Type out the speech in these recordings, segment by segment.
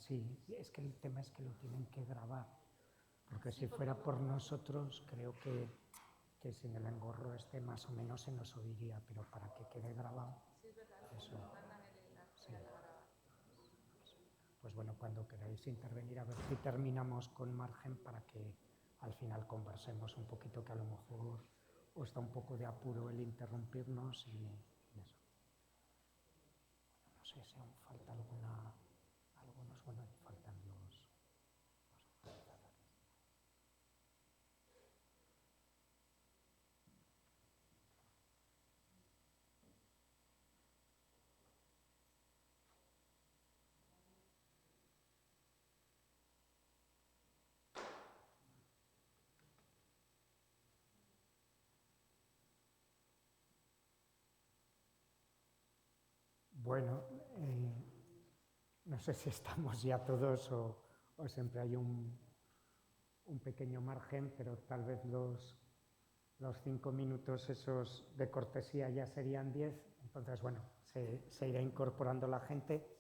Sí, es que el tema es que lo tienen que grabar, porque si fuera por nosotros creo que sin el engorro este más o menos se nos oiría, pero para que quede grabado. Sí, es verdad, Eso, nos mandan el enlace sí. a la grabación. Pues bueno, cuando queráis intervenir, a ver si terminamos con margen para que al final conversemos un poquito, que a lo mejor os da un poco de apuro el interrumpirnos y eso. Bueno, no sé si aún falta algunos, bueno, y faltan los organizadores. Bueno, no sé si estamos ya todos o siempre hay un pequeño margen, pero tal vez los 5 minutos esos de cortesía ya serían 10, entonces bueno, se irá incorporando la gente.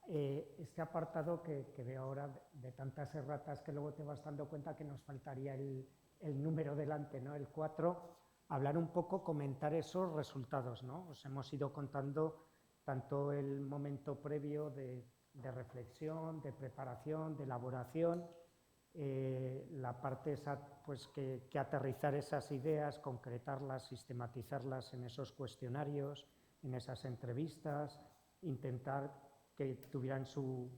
Este apartado que veo ahora de tantas erratas que luego te vas dando cuenta que nos faltaría el número delante, ¿no? El 4, hablar un poco, comentar esos resultados, ¿no? Os hemos ido contando tanto el momento previo de reflexión, de preparación, de elaboración, la parte esa, pues que aterrizar esas ideas, concretarlas, sistematizarlas en esos cuestionarios, en esas entrevistas, intentar que tuvieran su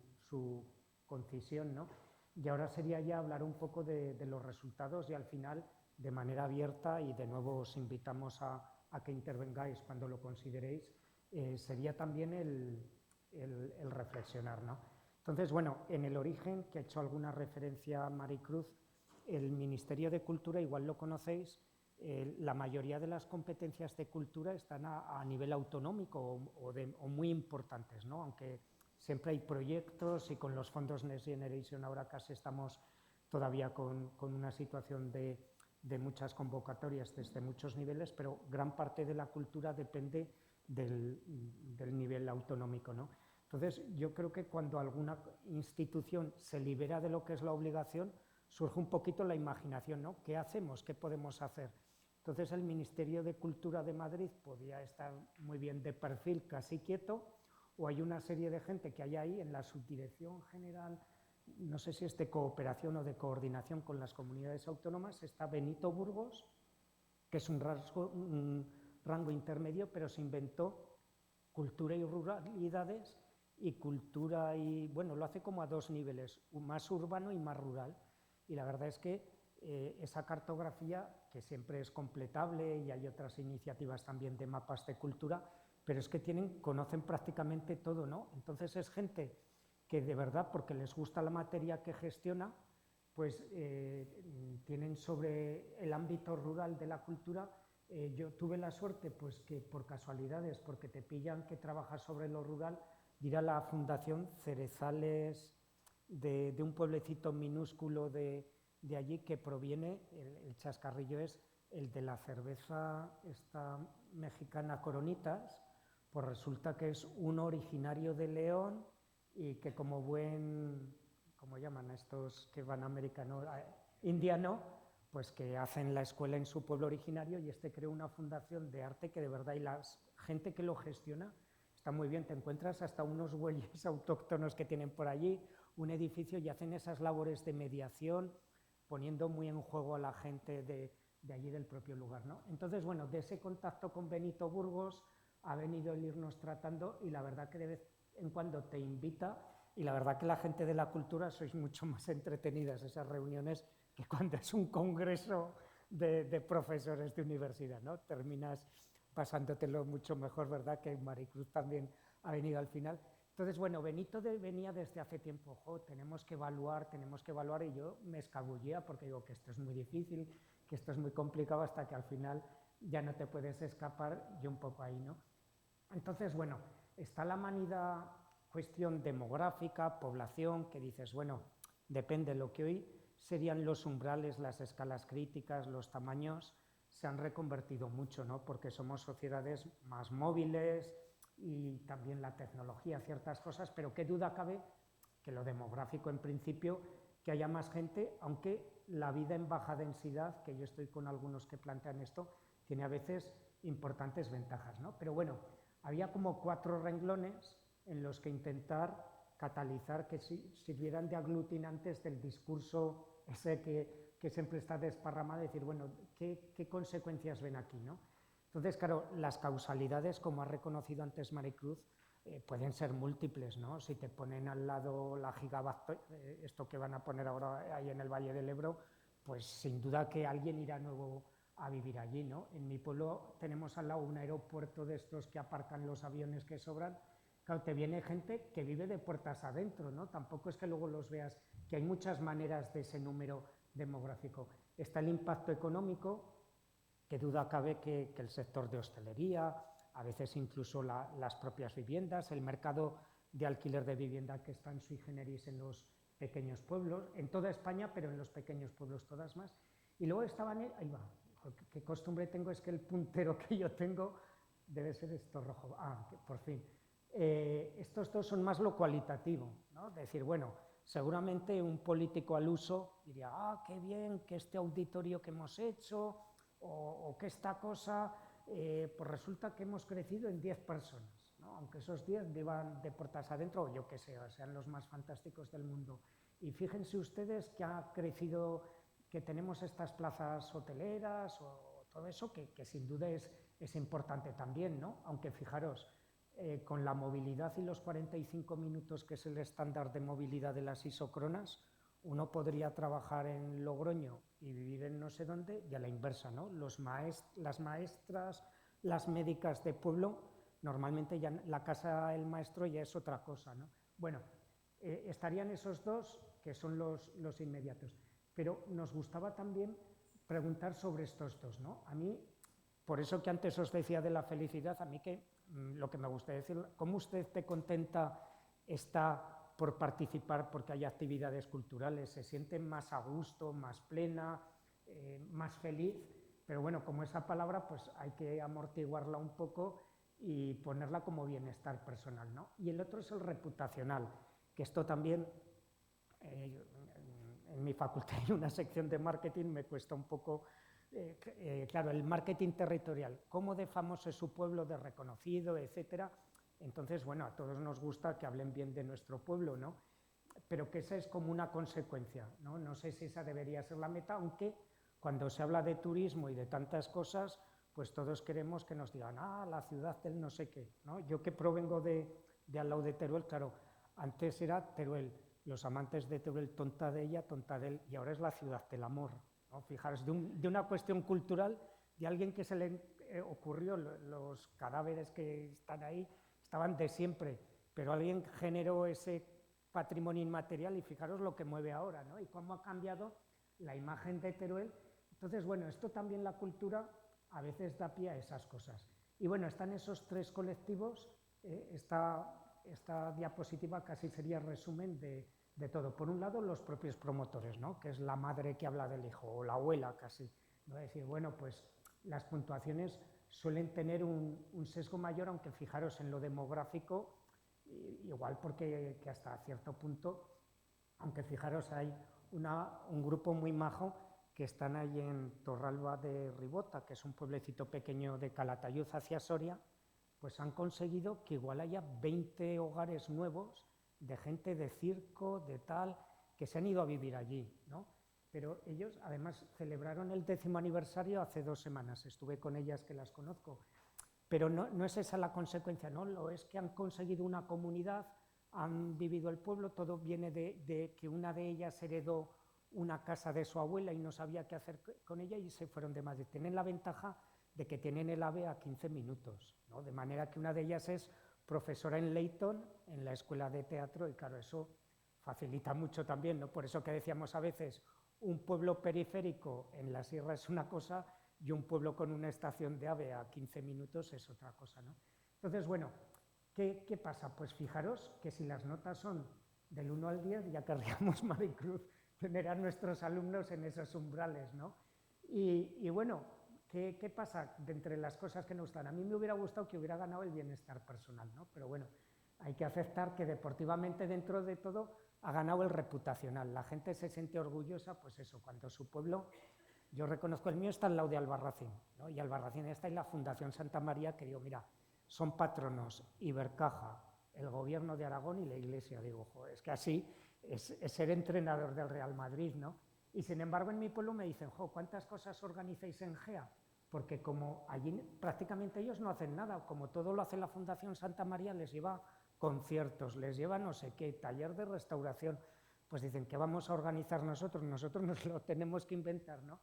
concisión, ¿no? Y ahora sería ya hablar un poco de los resultados y al final, de manera abierta, y de nuevo os invitamos a que intervengáis cuando lo consideréis, sería también el reflexionar, ¿no? Entonces, bueno, en el origen, que ha hecho alguna referencia a Maricruz, el Ministerio de Cultura, igual lo conocéis, la mayoría de las competencias de cultura están a nivel autonómico o muy importantes, ¿no? Aunque siempre hay proyectos y con los fondos Next Generation ahora casi estamos todavía con una situación de muchas convocatorias desde muchos niveles, pero gran parte de la cultura depende del nivel autonómico, ¿no? Entonces, yo creo que cuando alguna institución se libera de lo que es la obligación, surge un poquito la imaginación, ¿no? ¿Qué hacemos? ¿Qué podemos hacer? Entonces, el Ministerio de Cultura de Madrid podía estar muy bien de perfil, casi quieto, o hay una serie de gente que hay ahí en la Subdirección General, no sé si es de cooperación o de coordinación con las comunidades autónomas, está Benito Burgos, que es un rango intermedio, pero se inventó cultura y ruralidades, y cultura y, bueno, lo hace como a dos niveles, más urbano y más rural. Y la verdad es que esa cartografía, que siempre es completable, y hay otras iniciativas también de mapas de cultura, pero es que conocen prácticamente todo, ¿no? Entonces es gente que de verdad, porque les gusta la materia que gestiona, pues tienen sobre el ámbito rural de la cultura. Yo tuve la suerte, pues que por casualidades, porque te pillan que trabajas sobre lo rural, de ir a la Fundación Cerezales de un pueblecito minúsculo de allí, que proviene, el chascarrillo es el de la cerveza esta mexicana Coronitas, pues resulta que es un originario de León y que como buen, ¿cómo llaman a estos que van a América? ¿No? Indiano, pues que hacen la escuela en su pueblo originario, y este creó una fundación de arte que de verdad, y la gente que lo gestiona está muy bien, te encuentras hasta unos bueyes autóctonos que tienen por allí, un edificio, y hacen esas labores de mediación, poniendo muy en juego a la gente de allí del propio lugar, ¿no? Entonces, bueno, de ese contacto con Benito Burgos ha venido el irnos tratando, y la verdad que de vez en cuando te invita, y la verdad que la gente de la cultura sois mucho más entretenidas esas reuniones que cuando es un congreso de profesores de universidad, ¿no? Terminas pasándotelo mucho mejor, ¿verdad? Que Maricruz también ha venido al final. Entonces, bueno, Benito venía desde hace tiempo, ojo, tenemos que evaluar, y yo me escabullía porque digo que esto es muy difícil, que esto es muy complicado, hasta que al final ya no te puedes escapar, y un poco ahí, ¿no? Entonces, bueno, está la manida cuestión demográfica, población, que dices, bueno, depende de lo que hoy serían los umbrales, las escalas críticas, los tamaños, se han reconvertido mucho, ¿no? Porque somos sociedades más móviles, y también la tecnología, ciertas cosas, pero qué duda cabe que lo demográfico en principio, que haya más gente, aunque la vida en baja densidad, que yo estoy con algunos que plantean esto, tiene a veces importantes ventajas, ¿no? Pero bueno, había como 4 renglones en los que intentar catalizar que sirvieran de aglutinantes del discurso ese que siempre está desparramado, decir, bueno, ¿qué consecuencias ven aquí, ¿no? Entonces, claro, las causalidades, como ha reconocido antes Maricruz, pueden ser múltiples, ¿no? Si te ponen al lado la gigawatt, esto que van a poner ahora ahí en el Valle del Ebro, pues sin duda que alguien irá nuevo a vivir allí, ¿no? En mi pueblo tenemos al lado un aeropuerto de estos que aparcan los aviones que sobran. Claro, te viene gente que vive de puertas adentro, ¿no? Tampoco es que luego los veas, que hay muchas maneras de ese número demográfico. Está el impacto económico, que duda cabe que el sector de hostelería, a veces incluso las propias viviendas, el mercado de alquiler de vivienda que está en sui generis en los pequeños pueblos, en toda España, pero en los pequeños pueblos todas más. Y luego estaban, ahí va, qué costumbre tengo, es que el puntero que yo tengo debe ser esto rojo, por fin. Estos dos son más lo cualitativo, ¿no? Decir, bueno, seguramente un político al uso diría, qué bien que este auditorio que hemos hecho, o que esta cosa, pues resulta que hemos crecido en 10 personas, ¿no? Aunque esos 10 vivan de puertas adentro, o yo que sé, sean los más fantásticos del mundo. Y fíjense ustedes que ha crecido, que tenemos estas plazas hoteleras o todo eso, que sin duda es importante también, ¿no? Aunque fijaros, con la movilidad y los 45 minutos que es el estándar de movilidad de las isócronas, uno podría trabajar en Logroño y vivir en no sé dónde, y a la inversa, ¿no? Las maestras, las médicas de pueblo, normalmente ya la casa del maestro ya es otra cosa, ¿no? Bueno, estarían esos dos, que son los inmediatos. Pero nos gustaba también preguntar sobre estos dos, ¿no? A mí, por eso que antes os decía de la felicidad, a mí lo que me gusta decir, ¿cómo usted te contenta está por participar porque hay actividades culturales? ¿Se siente más a gusto, más plena, más feliz? Pero bueno, como esa palabra, pues hay que amortiguarla un poco y ponerla como bienestar personal, ¿no? Y el otro es el reputacional, que esto también, en mi facultad hay una sección de marketing, me cuesta un poco, claro, el marketing territorial, cómo de famoso es su pueblo, de reconocido, etcétera. Entonces, bueno, a todos nos gusta que hablen bien de nuestro pueblo, ¿no? Pero que esa es como una consecuencia, ¿no? No sé si esa debería ser la meta, aunque cuando se habla de turismo y de tantas cosas, pues todos queremos que nos digan, la ciudad del no sé qué, ¿no? Yo que provengo de al lado de Teruel, claro, antes era Teruel, los amantes de Teruel, tonta de ella, tonta de él, y ahora es la ciudad del amor, ¿no? Fijaros, de una cuestión cultural, de alguien que se le ocurrió, los cadáveres que están ahí, estaban de siempre, pero alguien generó ese patrimonio inmaterial y fijaros lo que mueve ahora, ¿no? Y cómo ha cambiado la imagen de Teruel. Entonces, bueno, esto también la cultura a veces da pie a esas cosas. Y bueno, están esos 3 colectivos, esta diapositiva casi sería resumen de todo. Por un lado, los propios promotores, ¿no? Que es la madre que habla del hijo, o la abuela casi, ¿no? Es decir, bueno, pues las puntuaciones suelen tener un sesgo mayor, aunque fijaros en lo demográfico, igual porque que hasta cierto punto, aunque fijaros hay un grupo muy majo que están ahí en Torralba de Ribota, que es un pueblecito pequeño de Calatayud hacia Soria, pues han conseguido que igual haya 20 hogares nuevos de gente de circo, de tal, que se han ido a vivir allí, ¿no? Pero ellos además celebraron el 10º aniversario hace 2 semanas, estuve con ellas que las conozco, pero no es esa la consecuencia, ¿no? Lo es que han conseguido una comunidad, han vivido el pueblo, todo viene de que una de ellas heredó una casa de su abuela y no sabía qué hacer con ella y se fueron de Madrid. Tienen la ventaja de que tienen el AVE a 15 minutos, ¿no? De manera que una de ellas es profesora en Leyton, en la escuela de teatro, y claro, eso facilita mucho también, ¿no? Por eso que decíamos a veces, un pueblo periférico en la sierra es una cosa y un pueblo con una estación de AVE a 15 minutos es otra cosa, ¿no? Entonces, bueno, ¿qué pasa? Pues fijaros que si las notas son del 1 al 10, ya querríamos, Maricruz, tener a nuestros alumnos en esos umbrales, ¿no? Y bueno, ¿qué pasa de entre las cosas que nos gustan? A mí me hubiera gustado que hubiera ganado el bienestar personal, ¿no? Pero bueno, hay que aceptar que deportivamente, dentro de todo, ha ganado el reputacional. La gente se siente orgullosa, pues eso, cuando su pueblo, yo reconozco el mío está al lado de Albarracín, ¿no? Y Albarracín está en la Fundación Santa María, que digo, mira, son patronos Ibercaja, el gobierno de Aragón y la Iglesia. Digo, joder, es que así es ser entrenador del Real Madrid, ¿no? Y sin embargo en mi pueblo me dicen, jo, ¿cuántas cosas organizáis en GEA? Porque como allí prácticamente ellos no hacen nada, como todo lo hace la Fundación Santa María, les lleva conciertos, les lleva no sé qué, taller de restauración, pues dicen que vamos a organizar nosotros nos lo tenemos que inventar, ¿no?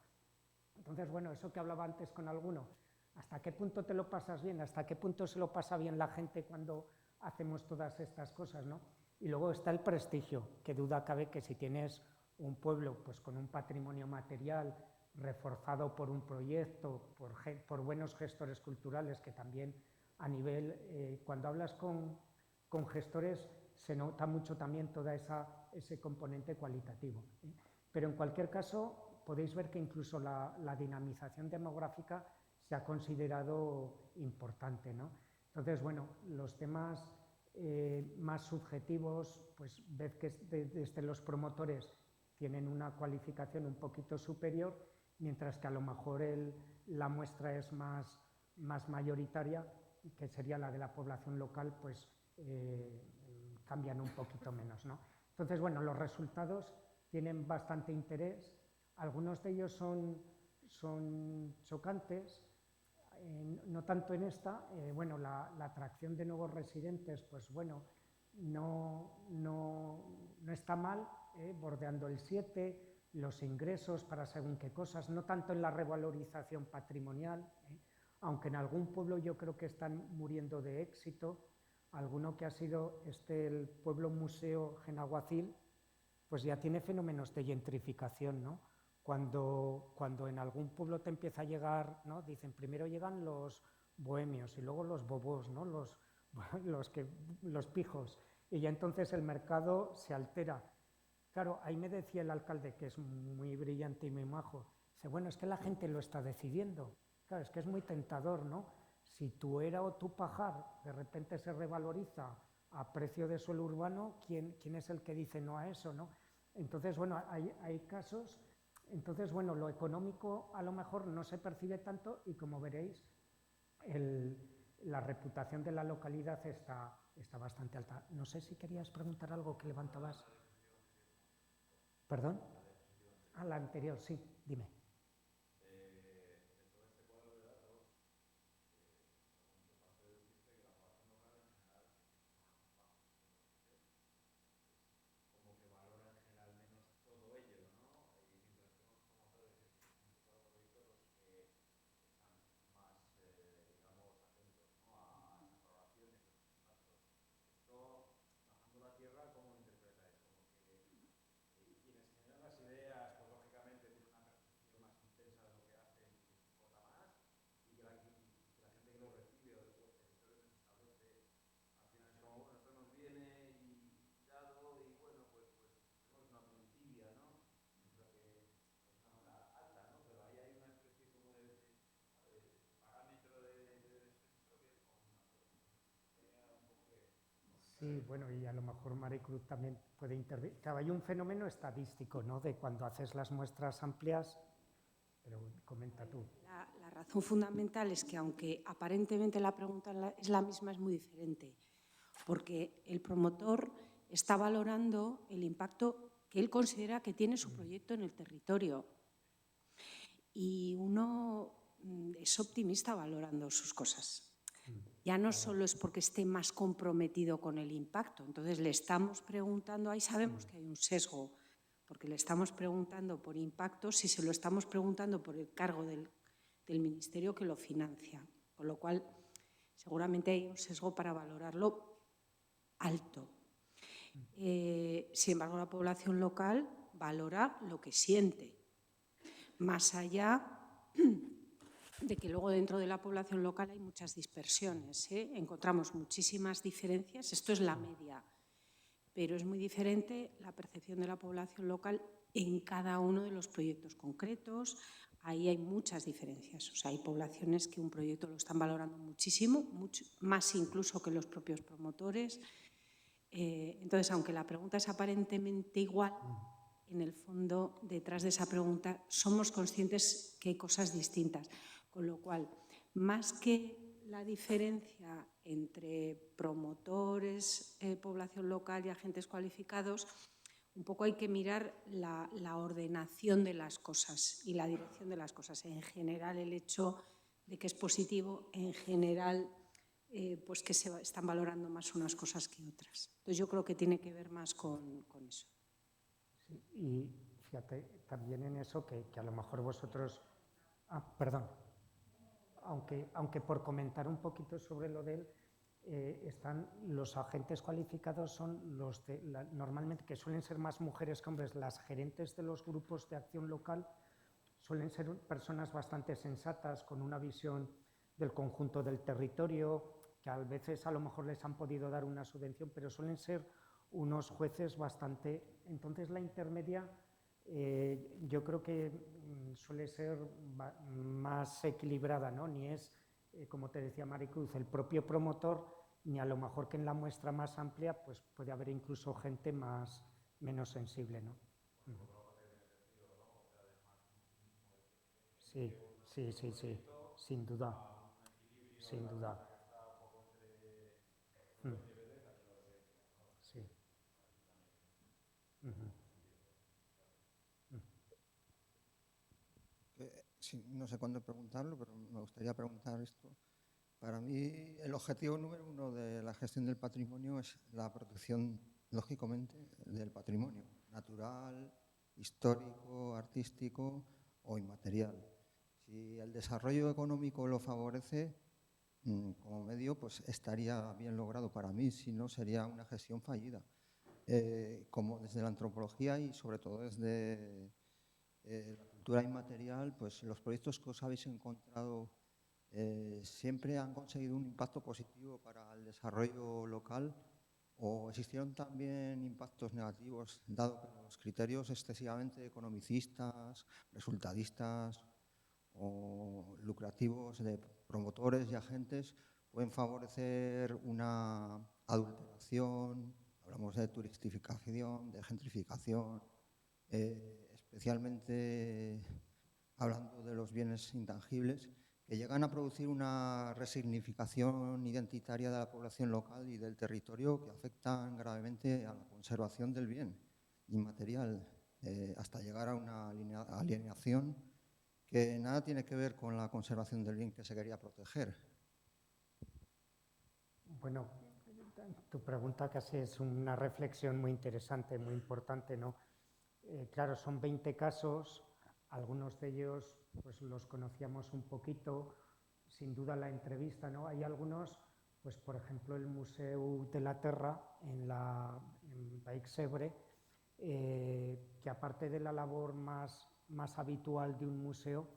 Entonces, bueno, eso que hablaba antes con alguno, ¿hasta qué punto te lo pasas bien? ¿Hasta qué punto se lo pasa bien la gente cuando hacemos todas estas cosas, ¿no? Y luego está el prestigio, que duda cabe que si tienes un pueblo pues con un patrimonio material reforzado por un proyecto, por buenos gestores culturales, que también a nivel, cuando hablas con gestores se nota mucho también todo ese componente cualitativo, ¿eh? Pero en cualquier caso podéis ver que incluso la dinamización demográfica se ha considerado importante, ¿no? Entonces, bueno, los temas más subjetivos, pues ved que desde los promotores tienen una cualificación un poquito superior, mientras que a lo mejor la muestra es más mayoritaria, que sería la de la población local, pues cambian un poquito menos, ¿no? Entonces, bueno, los resultados tienen bastante interés, algunos de ellos son chocantes, no tanto en esta, bueno, la atracción de nuevos residentes, pues bueno, no está mal, bordeando el 7, los ingresos para según qué cosas, no tanto en la revalorización patrimonial, aunque en algún pueblo yo creo que están muriendo de éxito, alguno que ha sido el pueblo museo Genaguacil, pues ya tiene fenómenos de gentrificación, ¿no? Cuando en algún pueblo te empieza a llegar, ¿no? Dicen, primero llegan los bohemios y luego los bobos, ¿no? Los pijos, y ya entonces el mercado se altera. Claro, ahí me decía el alcalde, que es muy brillante y muy majo, dice, bueno, es que la gente lo está decidiendo. Claro, es que es muy tentador, ¿no? Si tu era o tu pajar de repente se revaloriza a precio de suelo urbano, ¿quién es el que dice no a eso, no? Entonces, bueno, hay casos. Entonces, bueno, lo económico a lo mejor no se percibe tanto y, como veréis, la reputación de la localidad está bastante alta. No sé si querías preguntar algo que levantabas. ¿Perdón? Ah, la anterior, sí, dime. Sí, bueno, y a lo mejor Maricruz también puede intervenir. Claro, hay un fenómeno estadístico, ¿no? De cuando haces las muestras amplias, pero comenta tú. La razón fundamental es que, aunque aparentemente la pregunta es la misma, es muy diferente, porque el promotor está valorando el impacto que él considera que tiene su proyecto en el territorio. Y uno es optimista valorando sus cosas. Ya no solo es porque esté más comprometido con el impacto, entonces le estamos preguntando, ahí sabemos que hay un sesgo, porque le estamos preguntando por impacto si se lo estamos preguntando por el cargo del ministerio que lo financia, con lo cual seguramente hay un sesgo para valorarlo alto. Sin embargo, la población local valora lo que siente, más allá de que luego dentro de la población local hay muchas dispersiones, ¿eh? Encontramos muchísimas diferencias, esto es la media, pero es muy diferente la percepción de la población local en cada uno de los proyectos concretos. Ahí hay muchas diferencias, o sea, hay poblaciones que un proyecto lo están valorando muchísimo, mucho, más incluso que los propios promotores, Entonces, aunque la pregunta es aparentemente igual, en el fondo, detrás de esa pregunta, somos conscientes que hay cosas distintas. Con lo cual, más que la diferencia entre promotores, población local y agentes cualificados, un poco hay que mirar la ordenación de las cosas y la dirección de las cosas. En general, el hecho de que es positivo, en general, pues que se están valorando más unas cosas que otras. Entonces, yo creo que tiene que ver más con eso. Sí, y fíjate, también en eso que a lo mejor vosotros... perdón. Aunque por comentar un poquito sobre lo de él, están los agentes cualificados, son los normalmente, que suelen ser más mujeres que hombres, las gerentes de los grupos de acción local suelen ser personas bastante sensatas, con una visión del conjunto del territorio, que a veces a lo mejor les han podido dar una subvención, pero suelen ser unos jueces bastante... Entonces la intermedia yo creo que suele ser más equilibrada, ¿no? Ni es, como te decía Maricruz, el propio promotor, ni a lo mejor que en la muestra más amplia pues puede haber incluso gente menos sensible, ¿no? Sí, sí, sí, sí, sin duda, sin duda. Mm. Sí. Uh-huh. Sí, no sé cuándo preguntarlo, pero me gustaría preguntar esto. Para mí, el objetivo número uno de la gestión del patrimonio es la protección, lógicamente, del patrimonio natural, histórico, artístico o inmaterial. Si el desarrollo económico lo favorece, como medio, pues estaría bien logrado para mí, si no sería una gestión fallida. Como desde la antropología y sobre todo desde la cultura inmaterial, pues los proyectos que os habéis encontrado siempre han conseguido un impacto positivo para el desarrollo local, o existieron también impactos negativos, dado que los criterios excesivamente economicistas, resultadistas o lucrativos de promotores y agentes pueden favorecer una adulteración, hablamos de turistificación, de gentrificación, especialmente hablando de los bienes intangibles, que llegan a producir una resignificación identitaria de la población local y del territorio que afectan gravemente a la conservación del bien inmaterial, hasta llegar a una alienación que nada tiene que ver con la conservación del bien que se quería proteger. Bueno, tu pregunta casi es una reflexión muy interesante, muy importante, ¿no? Claro, son 20 casos, algunos de ellos pues los conocíamos un poquito, sin duda la entrevista, ¿no? Hay algunos, pues por ejemplo el Museu de la Terra en Baix-Ebre, que aparte de la labor más habitual de un museo,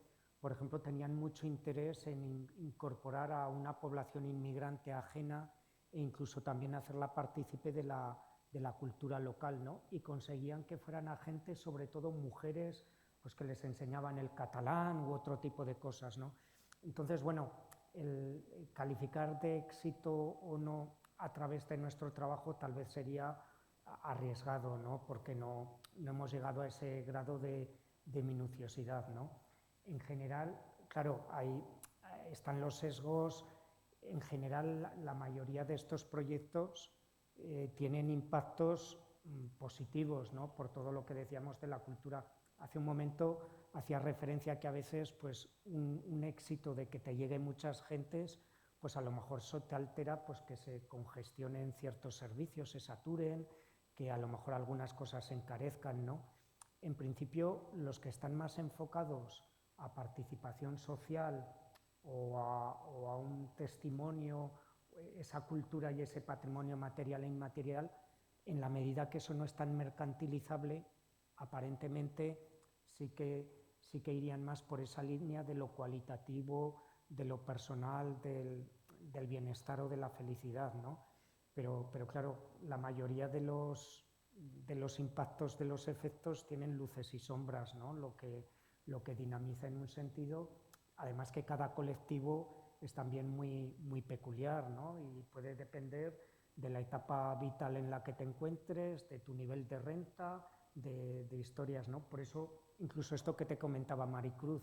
por ejemplo, tenían mucho interés en incorporar a una población inmigrante ajena e incluso también hacerla partícipe de la cultura local, ¿no? Y conseguían que fueran agentes, sobre todo mujeres, pues que les enseñaban el catalán u otro tipo de cosas, ¿no? Entonces, bueno, el calificar de éxito o no a través de nuestro trabajo tal vez sería arriesgado, ¿no? Porque no hemos llegado a ese grado de minuciosidad, ¿no? En general, claro, ahí están los sesgos. En general, la mayoría de estos proyectos tienen impactos positivos, ¿no? Por todo lo que decíamos de la cultura. Hace un momento hacía referencia a que a veces pues, un éxito de que te lleguen muchas gentes, pues a lo mejor eso te altera pues, que se congestionen ciertos servicios, se saturen, que a lo mejor algunas cosas se encarezcan, ¿no? En principio, los que están más enfocados a participación social o a un testimonio, esa cultura y ese patrimonio material e inmaterial, en la medida que eso no es tan mercantilizable, aparentemente sí que irían más por esa línea de lo cualitativo, de lo personal, del bienestar o de la felicidad, ¿no? Pero claro, la mayoría de los impactos, de los efectos, tienen luces y sombras, ¿no? Lo que dinamiza en un sentido, además que cada colectivo es también muy peculiar, ¿no? Y puede depender de la etapa vital en la que te encuentres, de tu nivel de renta, de historias, ¿no? Por eso, incluso esto que te comentaba Maricruz,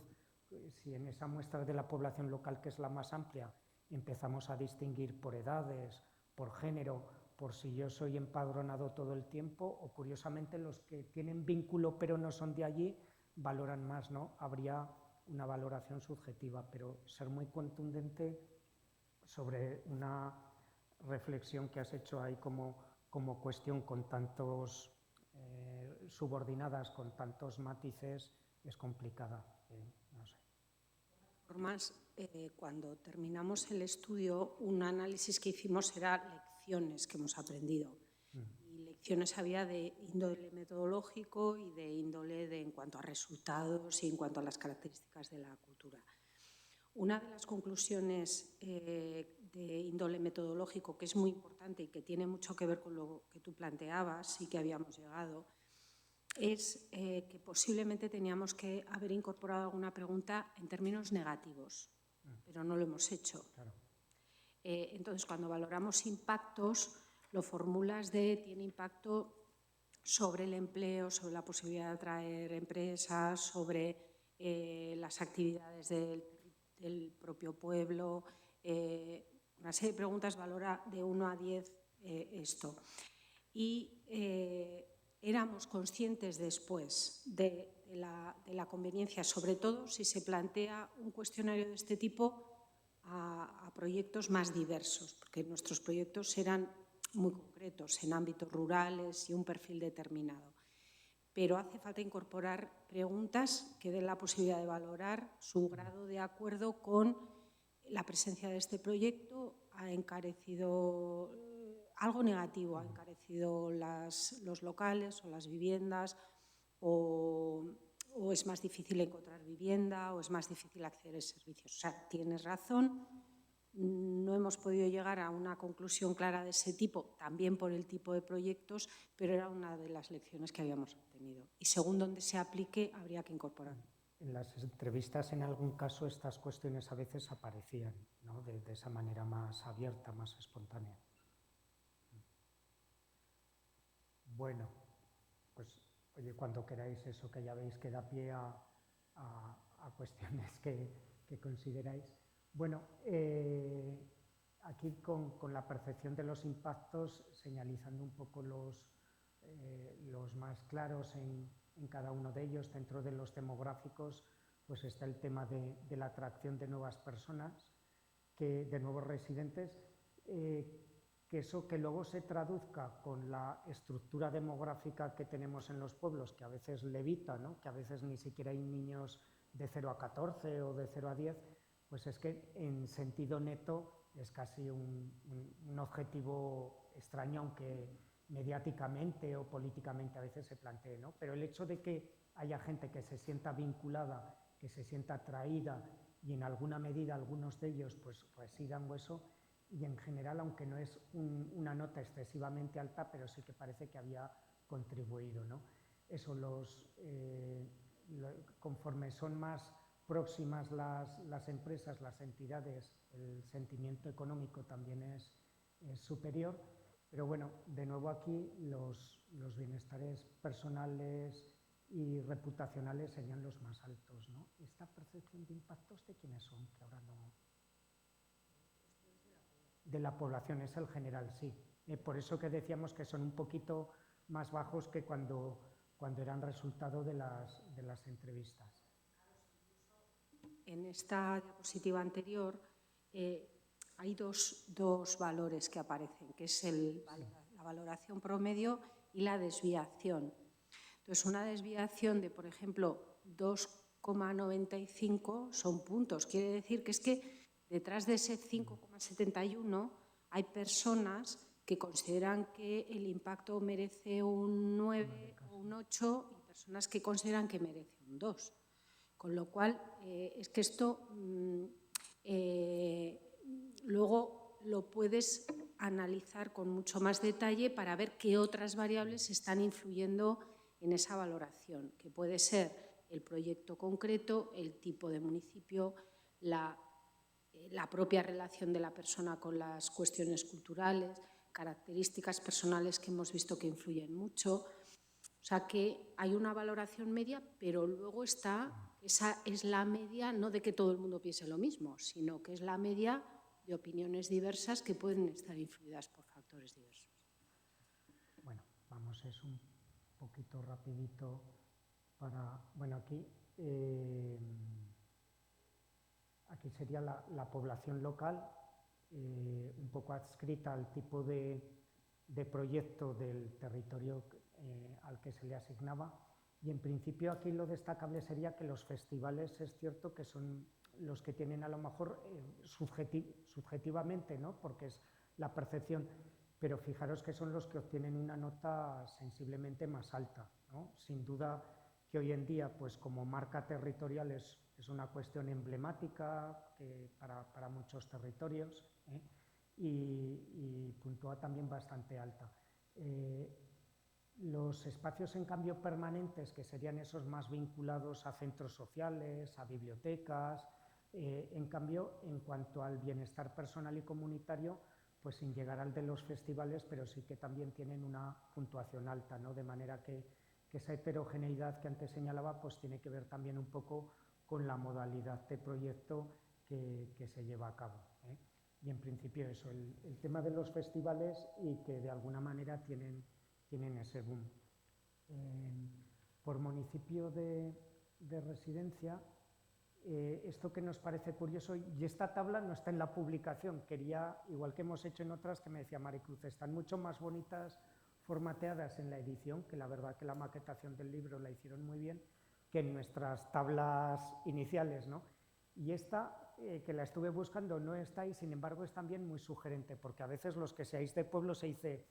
si en esa muestra de la población local, que es la más amplia, empezamos a distinguir por edades, por género, por si yo soy empadronado todo el tiempo, o curiosamente los que tienen vínculo pero no son de allí, valoran más, ¿no? Habría una valoración subjetiva, pero ser muy contundente sobre una reflexión que has hecho ahí como cuestión con tantos subordinadas, con tantos matices, es complicada, no sé. Formas, cuando terminamos el estudio, un análisis que hicimos era lecciones que hemos aprendido. Y lecciones había de índole metodológico y de índole en cuanto a resultados y en cuanto a las características de la cultura. Una de las conclusiones de índole metodológico, que es muy importante y que tiene mucho que ver con lo que tú planteabas y que habíamos llegado, es que posiblemente teníamos que haber incorporado alguna pregunta en términos negativos, pero no lo hemos hecho. Claro. Entonces, cuando valoramos impactos, lo formulas tiene impacto sobre el empleo, sobre la posibilidad de atraer empresas, sobre las actividades del propio pueblo. Una serie de preguntas valora de 1 a 10 esto. Y éramos conscientes después de la conveniencia, sobre todo si se plantea un cuestionario de este tipo a proyectos más diversos, porque nuestros proyectos eran muy concretos, en ámbitos rurales y un perfil determinado. Pero hace falta incorporar preguntas que den la posibilidad de valorar su grado de acuerdo con la presencia de este proyecto. Ha encarecido algo negativo, ha encarecido los locales o las viviendas, o es más difícil encontrar vivienda, o es más difícil acceder a servicios. O sea, tienes razón, no hemos podido llegar a una conclusión clara de ese tipo, también por el tipo de proyectos, pero era una de las lecciones que habíamos obtenido. Y según donde se aplique, habría que incorporar. En las entrevistas, en algún caso, estas cuestiones a veces aparecían, ¿no? de esa manera más abierta, más espontánea. Bueno, pues oye, cuando queráis eso, que ya veis que da pie a cuestiones que consideráis. Bueno, aquí con la percepción de los impactos, señalizando un poco los más claros en cada uno de ellos. Dentro de los demográficos, pues está el tema de la atracción de nuevas personas, de nuevos residentes, que eso que luego se traduzca con la estructura demográfica que tenemos en los pueblos, que a veces levita, ¿no? Que a veces ni siquiera hay niños de 0 a 14 o de 0 a 10, pues es que en sentido neto es casi un objetivo extraño, aunque mediáticamente o políticamente a veces se plantee, ¿no? Pero el hecho de que haya gente que se sienta vinculada, que se sienta atraída, y en alguna medida algunos de ellos pues residan hueso, y en general, aunque no es una nota excesivamente alta, pero sí que parece que había contribuido, ¿no? Eso, conforme son más próximas las empresas, las entidades, el sentimiento económico también es superior, pero bueno, de nuevo aquí los bienestares personales y reputacionales serían los más altos, ¿no? ¿Esta percepción de impactos de quiénes son? Que ahora no... De la población, es el general, sí. Por eso que decíamos que son un poquito más bajos que cuando eran resultado de las entrevistas. En esta diapositiva anterior hay dos valores que aparecen, que es la valoración promedio y la desviación. Entonces, una desviación de, por ejemplo, 2,95 son puntos. Quiere decir que es que detrás de ese 5,71 hay personas que consideran que el impacto merece un 9 o un 8 y personas que consideran que merece un 2. Con lo cual, es que esto luego lo puedes analizar con mucho más detalle para ver qué otras variables están influyendo en esa valoración, que puede ser el proyecto concreto, el tipo de municipio, la propia relación de la persona con las cuestiones culturales, características personales que hemos visto que influyen mucho. O sea que hay una valoración media, pero luego esa es la media no de que todo el mundo piense lo mismo, sino que es la media de opiniones diversas que pueden estar influidas por factores diversos. Bueno, vamos, es un poquito rapidito para... Bueno, aquí sería la población local, un poco adscrita al tipo de proyecto del territorio al que se le asignaba, y en principio aquí lo destacable sería que los festivales es cierto que son los que tienen a lo mejor subjetivamente, ¿no? Porque es la percepción, pero fijaros que son los que obtienen una nota sensiblemente más alta, ¿no? Sin duda que hoy en día, pues como marca territorial es una cuestión emblemática para muchos territorios, y puntúa también bastante alta. Los espacios, en cambio, permanentes, que serían esos más vinculados a centros sociales, a bibliotecas, en cambio, en cuanto al bienestar personal y comunitario, pues sin llegar al de los festivales, pero sí que también tienen una puntuación alta, ¿no? De manera que esa heterogeneidad que antes señalaba, pues tiene que ver también un poco con la modalidad de proyecto que se lleva a cabo, ¿eh? Y en principio eso, el tema de los festivales y que de alguna manera tienen ese boom. Por municipio de residencia, esto que nos parece curioso, y esta tabla no está en la publicación, quería, igual que hemos hecho en otras, que me decía Maricruz, están mucho más bonitas formateadas en la edición, que la verdad que la maquetación del libro la hicieron muy bien, que en nuestras tablas iniciales, ¿no? Y esta, que la estuve buscando, no está y sin embargo es también muy sugerente, porque a veces los que seáis de pueblo se dice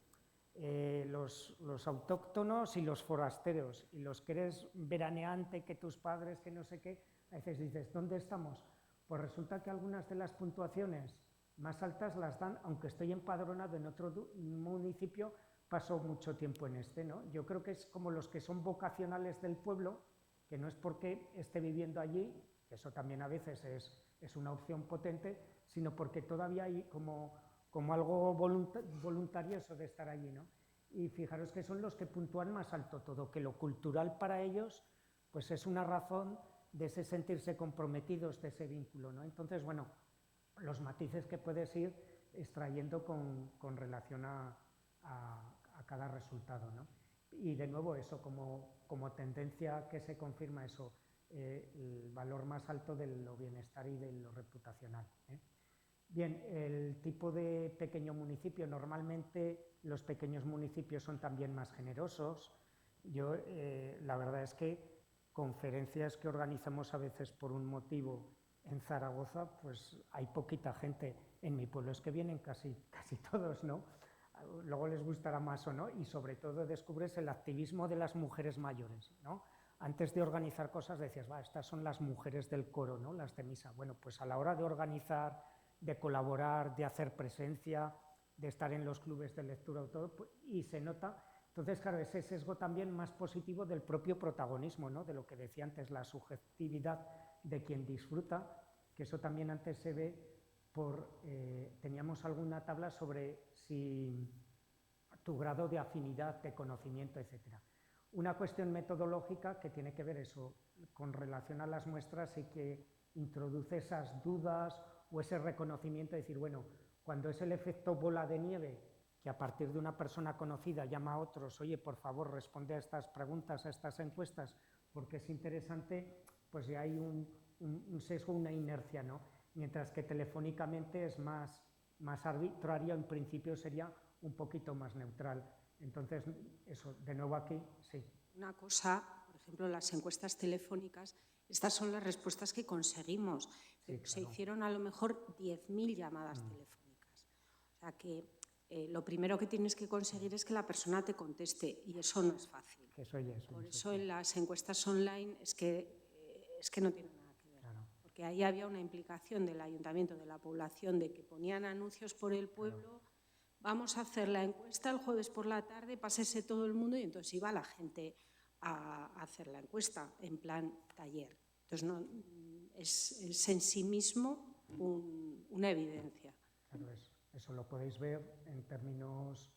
los autóctonos y los forasteros, y los que eres veraneante, que tus padres, que no sé qué, a veces dices, ¿dónde estamos? Pues resulta que algunas de las puntuaciones más altas las dan, aunque estoy empadronado en otro municipio, paso mucho tiempo en este, ¿no? Yo creo que es como los que son vocacionales del pueblo, que no es porque esté viviendo allí, que eso también a veces es una opción potente, sino porque todavía hay como algo voluntarioso de estar allí, ¿no? Y fijaros que son los que puntúan más alto todo, que lo cultural para ellos pues es una razón de ese sentirse comprometidos, de ese vínculo, ¿no? Entonces, bueno, los matices que puedes ir extrayendo con relación a cada resultado, ¿no? Y de nuevo eso, como tendencia que se confirma eso, el valor más alto de lo bienestar y de lo reputacional, ¿eh? Bien, el tipo de pequeño municipio, normalmente los pequeños municipios son también más generosos. Yo, la verdad es que conferencias que organizamos a veces por un motivo en Zaragoza, pues hay poquita gente. En mi pueblo es que vienen casi todos, ¿no? Luego les gustará más o no, y sobre todo descubres el activismo de las mujeres mayores, ¿no? Antes de organizar cosas decías, va, estas son las mujeres del coro, ¿no? Las de misa. Bueno, pues a la hora de organizar, de colaborar, de hacer presencia, de estar en los clubes de lectura, todo, pues, y se nota. Entonces, claro, ese sesgo también más positivo del propio protagonismo, ¿no? De lo que decía antes, la subjetividad de quien disfruta, que eso también antes se ve teníamos alguna tabla sobre si tu grado de afinidad, de conocimiento, etc. Una cuestión metodológica que tiene que ver eso con relación a las muestras y que introduce esas dudas o ese reconocimiento de decir, bueno, cuando es el efecto bola de nieve, que a partir de una persona conocida llama a otros, oye, por favor, responde a estas preguntas, a estas encuestas, porque es interesante, pues ya hay un sesgo, una inercia, ¿no? Mientras que telefónicamente es más arbitrario, en principio sería un poquito más neutral. Entonces, eso, de nuevo aquí, sí. Una cosa, por ejemplo, las encuestas telefónicas, estas son las respuestas que conseguimos. Sí, claro. Se hicieron a lo mejor 10.000 llamadas telefónicas. O sea que lo primero que tienes que conseguir es que la persona te conteste, y eso no es fácil. Por eso en las encuestas online es que no tienen nada que ver. Claro. Porque ahí había una implicación del ayuntamiento, de la población, de que ponían anuncios por el pueblo. Claro. Vamos a hacer la encuesta el jueves por la tarde, pásese todo el mundo, y entonces iba la gente a hacer la encuesta en plan taller. Entonces, no, es en sí mismo una evidencia. Claro, es Eso lo podéis ver en términos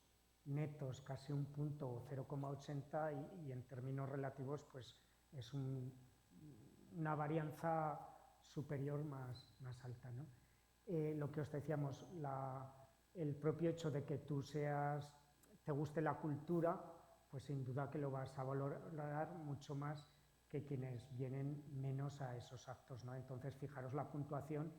netos casi un punto o 0,80 y en términos relativos pues es una varianza superior más alta, ¿no? Lo que os decíamos, el propio hecho de que tú te guste la cultura, pues sin duda que lo vas a valorar mucho más que quienes vienen menos a esos actos, ¿no? Entonces, fijaros la puntuación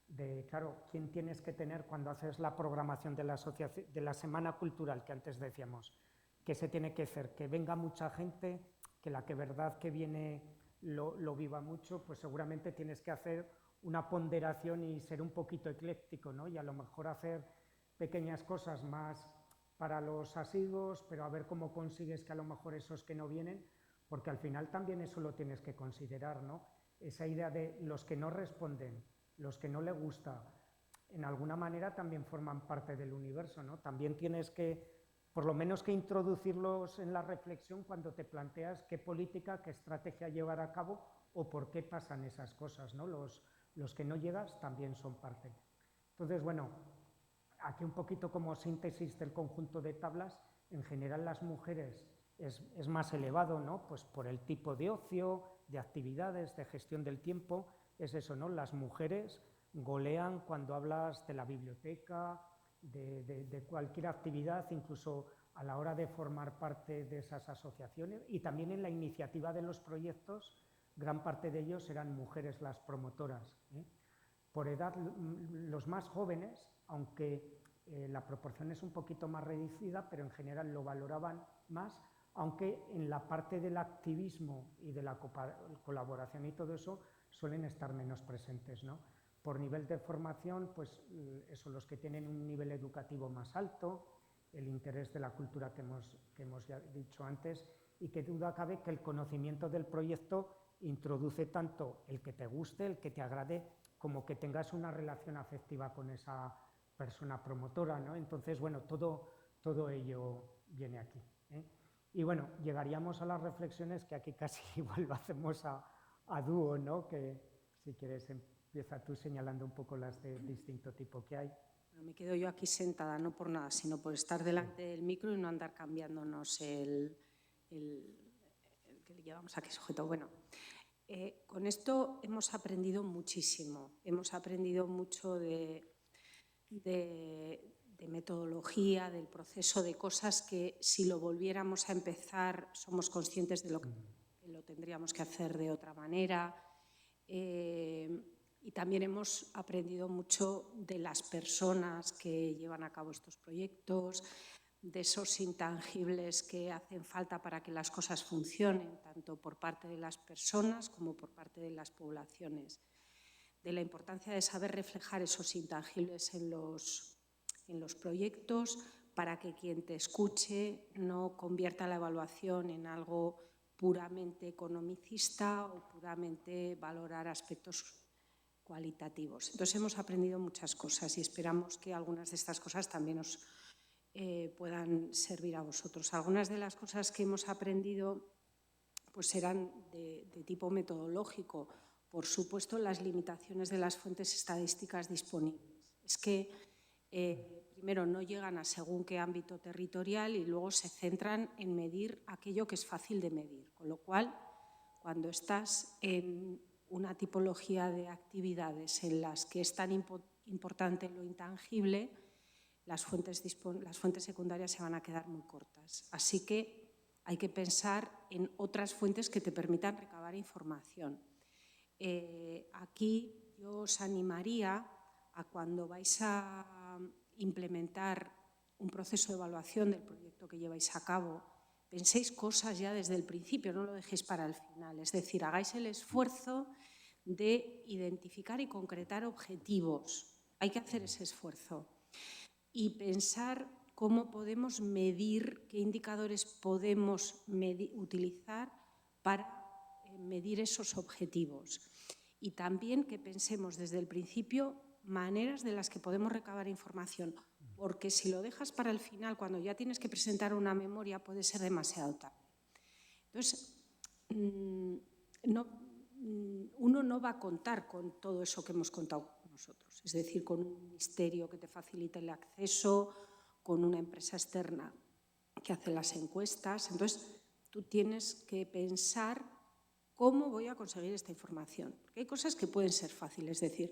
de, claro, quién tienes que tener cuando haces la programación de la Semana Cultural, que antes decíamos, que se tiene que hacer, que venga mucha gente, que la que verdad que viene lo viva mucho, pues seguramente tienes que hacer una ponderación y ser un poquito ecléctico, ¿no? Y a lo mejor hacer pequeñas cosas más para los asiduos, pero a ver cómo consigues que a lo mejor esos que no vienen, porque al final también eso lo tienes que considerar, ¿no? Esa idea de los que no responden, los que no le gusta, en alguna manera también forman parte del universo, ¿no? También tienes que, por lo menos que introducirlos en la reflexión cuando te planteas qué política, qué estrategia llevar a cabo o por qué pasan esas cosas, ¿no? Los que no llegas también son parte. Entonces, bueno, aquí un poquito como síntesis del conjunto de tablas, en general las mujeres es más elevado, ¿no? Pues por el tipo de ocio, de actividades, de gestión del tiempo, es eso, ¿no? Las mujeres golean cuando hablas de la biblioteca, de cualquier actividad, incluso a la hora de formar parte de esas asociaciones y también en la iniciativa de los proyectos, gran parte de ellos eran mujeres las promotoras, ¿eh? Por edad, los más jóvenes, aunque la proporción es un poquito más reducida, pero en general lo valoraban más, aunque en la parte del activismo y de la colaboración y todo eso suelen estar menos presentes, ¿no? Por nivel de formación, pues eso, los que tienen un nivel educativo más alto, el interés de la cultura que hemos ya dicho antes, y que duda cabe que el conocimiento del proyecto introduce tanto el que te guste, el que te agrade, como que tengas una relación afectiva con esa persona promotora, ¿no? Entonces, bueno, todo ello viene aquí, ¿eh? Y bueno, llegaríamos a las reflexiones que aquí casi igual lo hacemos a dúo, ¿no? Que si quieres empieza tú señalando un poco las de distinto tipo que hay. Bueno, me quedo yo aquí sentada, no por nada, sino por estar delante del micro y no andar cambiándonos el que le llevamos aquí sujeto. Bueno, con esto hemos aprendido muchísimo. Hemos aprendido mucho de metodología, del proceso, de cosas que si lo volviéramos a empezar somos conscientes de lo que lo tendríamos que hacer de otra manera. Y también hemos aprendido mucho de las personas que llevan a cabo estos proyectos, de esos intangibles que hacen falta para que las cosas funcionen, tanto por parte de las personas como por parte de las poblaciones, de la importancia de saber reflejar esos intangibles en los proyectos para que quien te escuche no convierta la evaluación en algo puramente economicista o puramente valorar aspectos cualitativos. Entonces hemos aprendido muchas cosas y esperamos que algunas de estas cosas también os puedan servir a vosotros. Algunas de las cosas que hemos aprendido pues eran de tipo metodológico. Por supuesto, las limitaciones de las fuentes estadísticas disponibles. Es que primero no llegan a según qué ámbito territorial y luego se centran en medir aquello que es fácil de medir. Con lo cual, cuando estás en una tipología de actividades en las que es tan importante lo intangible, las fuentes secundarias se van a quedar muy cortas. Así que hay que pensar en otras fuentes que te permitan recabar información. Aquí yo os animaría a cuando vais a implementar un proceso de evaluación del proyecto que lleváis a cabo, penséis cosas ya desde el principio, no lo dejéis para el final. Es decir, hagáis el esfuerzo de identificar y concretar objetivos. Hay que hacer ese esfuerzo y pensar cómo podemos medir, qué indicadores podemos utilizar para medir esos objetivos. Y también que pensemos desde el principio maneras de las que podemos recabar información, porque si lo dejas para el final, cuando ya tienes que presentar una memoria, puede ser demasiado tarde. Entonces, uno no va a contar con todo eso que hemos contado nosotros, es decir, con un ministerio que te facilite el acceso, con una empresa externa que hace las encuestas. Entonces, tú tienes que pensar cómo voy a conseguir esta información. Porque hay cosas que pueden ser fáciles, es decir,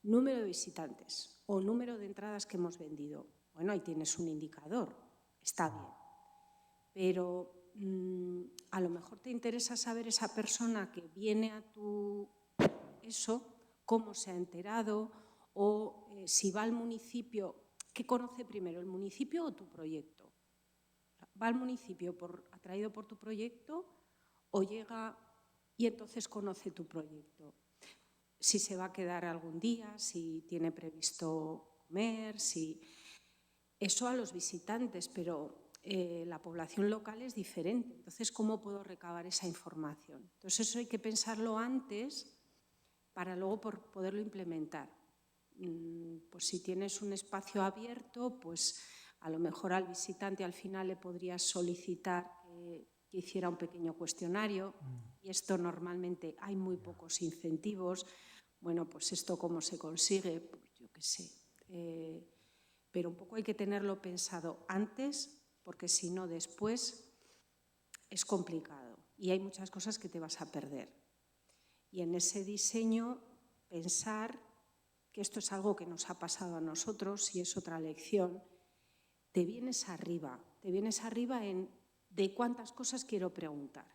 número de visitantes o número de entradas que hemos vendido. Bueno, ahí tienes un indicador, está bien. Pero a lo mejor te interesa saber esa persona que viene a tu cómo se ha enterado o si va al municipio, ¿qué conoce primero, el municipio o tu proyecto? ¿Va al municipio atraído por tu proyecto o llega y entonces conoce tu proyecto? Si se va a quedar algún día, si tiene previsto comer, si... Eso a los visitantes, pero la población local es diferente. Entonces, ¿cómo puedo recabar esa información? Entonces, eso hay que pensarlo antes para luego poderlo implementar. Pues si tienes un espacio abierto, pues a lo mejor al visitante al final le podrías solicitar que hiciera un pequeño cuestionario y esto normalmente hay muy pocos incentivos. Bueno, pues esto cómo se consigue, pues yo qué sé. Pero un poco hay que tenerlo pensado antes porque si no después es complicado y hay muchas cosas que te vas a perder. Y en ese diseño pensar que esto es algo que nos ha pasado a nosotros y es otra lección, te vienes arriba en de cuántas cosas quiero preguntar.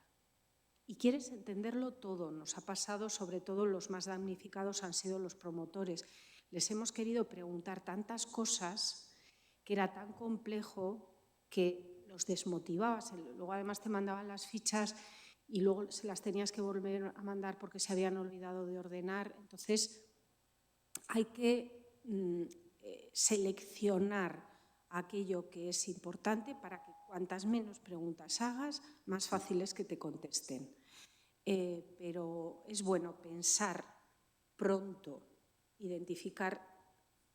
Y quieres entenderlo todo. Nos ha pasado, sobre todo los más damnificados han sido los promotores. Les hemos querido preguntar tantas cosas que era tan complejo que los desmotivabas. Luego además te mandaban las fichas y luego se las tenías que volver a mandar porque se habían olvidado de ordenar. Entonces, hay que seleccionar aquello que es importante para que cuantas menos preguntas hagas, más fácil es que te contesten. Pero es bueno pensar pronto, identificar,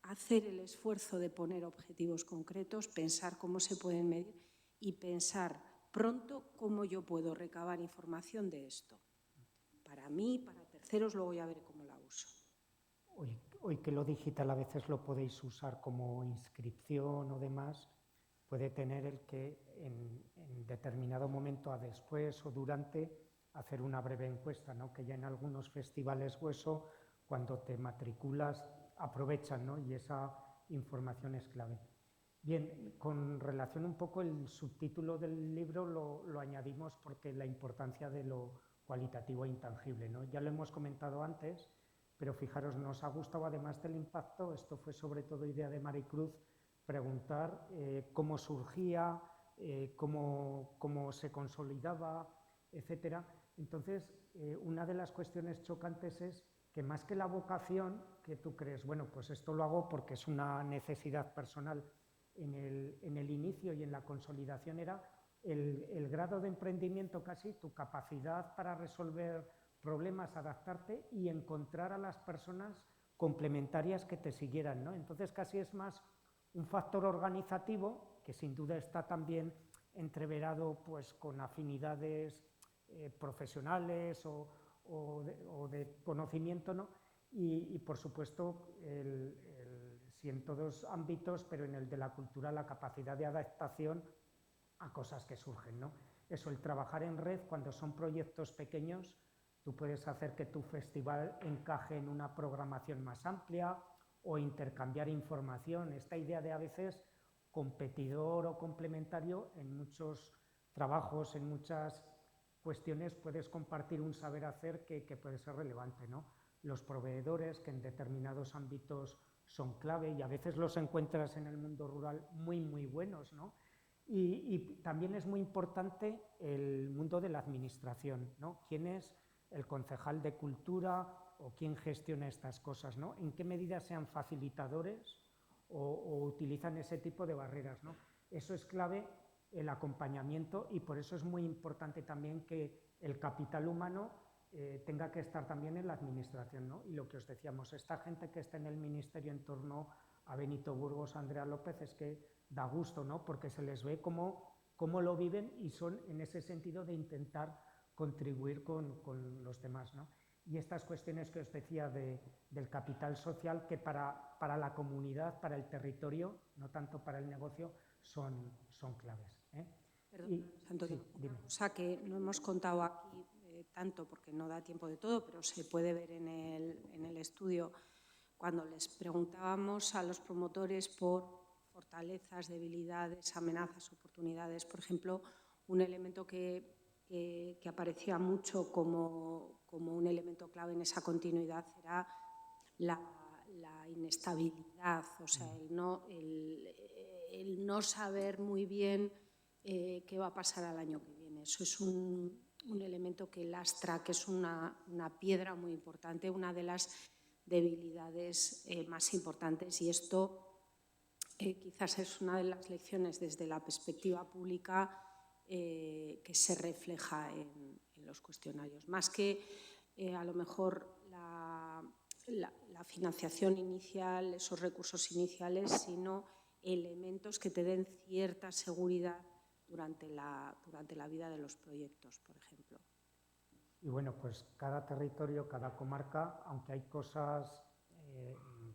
hacer el esfuerzo de poner objetivos concretos, pensar cómo se pueden medir y pensar pronto cómo yo puedo recabar información de esto. Para mí, para terceros, luego ya veré cómo la uso. Hoy que lo digital a veces lo podéis usar como inscripción o demás, puede tener el que en determinado momento, a después o durante, hacer una breve encuesta, ¿no? Que ya en algunos festivales o eso, cuando te matriculas, aprovechan, ¿no? Y esa información es clave. Bien, con relación un poco el subtítulo del libro lo añadimos porque la importancia de lo cualitativo e intangible, ¿no? Ya lo hemos comentado antes, pero fijaros, nos ha gustado además del impacto, esto fue sobre todo idea de Maricruz, preguntar cómo surgía, cómo se consolidaba, etcétera. Entonces, una de las cuestiones chocantes es que más que la vocación, que tú crees, bueno, pues esto lo hago porque es una necesidad personal en el inicio y en la consolidación, era el grado de emprendimiento casi, tu capacidad para resolver problemas, adaptarte y encontrar a las personas complementarias que te siguieran, ¿no? Entonces casi es más un factor organizativo, que sin duda está también entreverado pues, con afinidades profesionales o de conocimiento, ¿no? Y por supuesto, sí en todos ámbitos, pero en el de la cultura, la capacidad de adaptación a cosas que surgen, ¿no? Eso, el trabajar en red, cuando son proyectos pequeños, tú puedes hacer que tu festival encaje en una programación más amplia o intercambiar información. Esta idea de a veces competidor o complementario en muchos trabajos, en muchas cuestiones puedes compartir un saber hacer que puede ser relevante, ¿no? Los proveedores que en determinados ámbitos son clave y a veces los encuentras en el mundo rural muy, muy buenos, ¿no? Y también es muy importante el mundo de la administración, ¿no? ¿Quién es el concejal de cultura o quién gestiona estas cosas, ¿no? ¿En qué medida sean facilitadores o utilizan ese tipo de barreras, ¿no? Eso es clave, el acompañamiento, y por eso es muy importante también que el capital humano tenga que estar también en la administración, ¿no? Y lo que os decíamos, esta gente que está en el ministerio en torno a Benito Burgos, Andrea López, es que da gusto, ¿no? Porque se les ve cómo lo viven y son en ese sentido de intentar contribuir con los demás, ¿no? y estas cuestiones que os decía del capital social, que para la comunidad, para el territorio, no tanto para el negocio, son claves. Perdón, Antonio, sí, dime. una cosa que no hemos contado aquí tanto porque no da tiempo de todo, pero se puede ver en el estudio, cuando les preguntábamos a los promotores por fortalezas, debilidades, amenazas, oportunidades, por ejemplo, un elemento que aparecía mucho como un elemento clave en esa continuidad era la inestabilidad, o sea, el no saber muy bien qué va a pasar al año que viene. Eso es un elemento que lastra, que es una piedra muy importante, una de las debilidades más importantes, y esto quizás es una de las lecciones desde la perspectiva pública que se refleja en los cuestionarios. Más que a lo mejor la financiación inicial, esos recursos iniciales, sino elementos que te den cierta seguridad durante la vida de los proyectos, por ejemplo. Y bueno, pues cada territorio, cada comarca, aunque hay cosas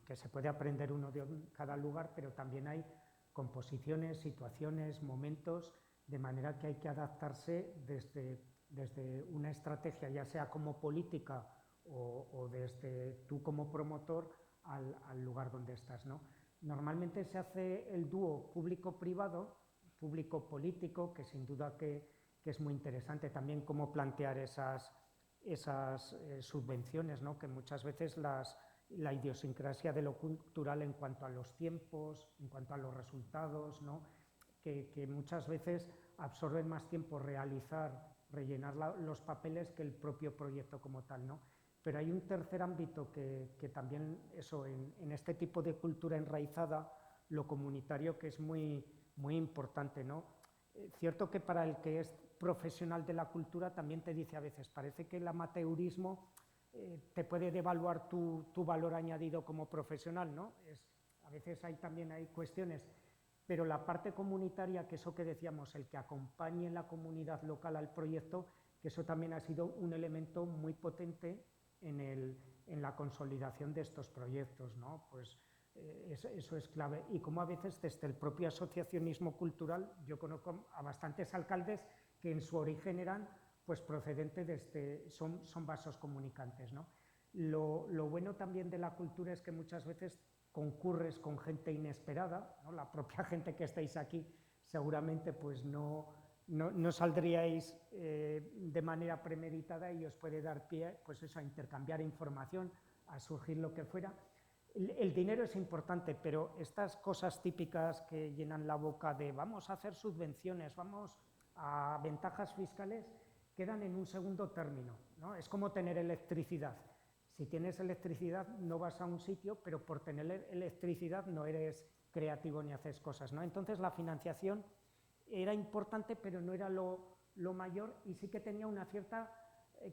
que se puede aprender uno de cada lugar, pero también hay composiciones, situaciones, momentos, de manera que hay que adaptarse desde una estrategia, ya sea como política o desde tú como promotor al lugar donde estás, ¿no? Normalmente se hace el dúo público-privado, público-político, que sin duda que es muy interesante también cómo plantear esas subvenciones, ¿no? Que muchas veces la idiosincrasia de lo cultural en cuanto a los tiempos, en cuanto a los resultados, ¿no? que muchas veces absorben más tiempo rellenar los papeles que el propio proyecto como tal, ¿no? Pero hay un tercer ámbito que también eso, en este tipo de cultura enraizada, lo comunitario, que es muy, muy importante, ¿no? Cierto que para el que es profesional de la cultura también te dice a veces, parece que el amateurismo te puede devaluar tu valor añadido como profesional, ¿no? A veces también hay cuestiones, pero la parte comunitaria, que eso que decíamos, el que acompañe la comunidad local al proyecto, que eso también ha sido un elemento muy potente en la consolidación de estos proyectos, ¿no? Pues eso es clave. Y como a veces desde el propio asociacionismo cultural, yo conozco a bastantes alcaldes que en su origen eran pues procedentes son vasos comunicantes, ¿no? Lo bueno también de la cultura es que muchas veces concurres con gente inesperada, ¿no? La propia gente que estáis aquí seguramente pues no saldríais de manera premeditada y os puede dar pie pues eso, a intercambiar información, a surgir lo que fuera. El dinero es importante, pero estas cosas típicas que llenan la boca de vamos a hacer subvenciones, vamos a ventajas fiscales, quedan en un segundo término, ¿no? Es como tener electricidad. Si tienes electricidad no vas a un sitio, pero por tener electricidad no eres creativo ni haces cosas, ¿no? Entonces la financiación era importante, pero no era lo mayor, y sí que tenía una cierta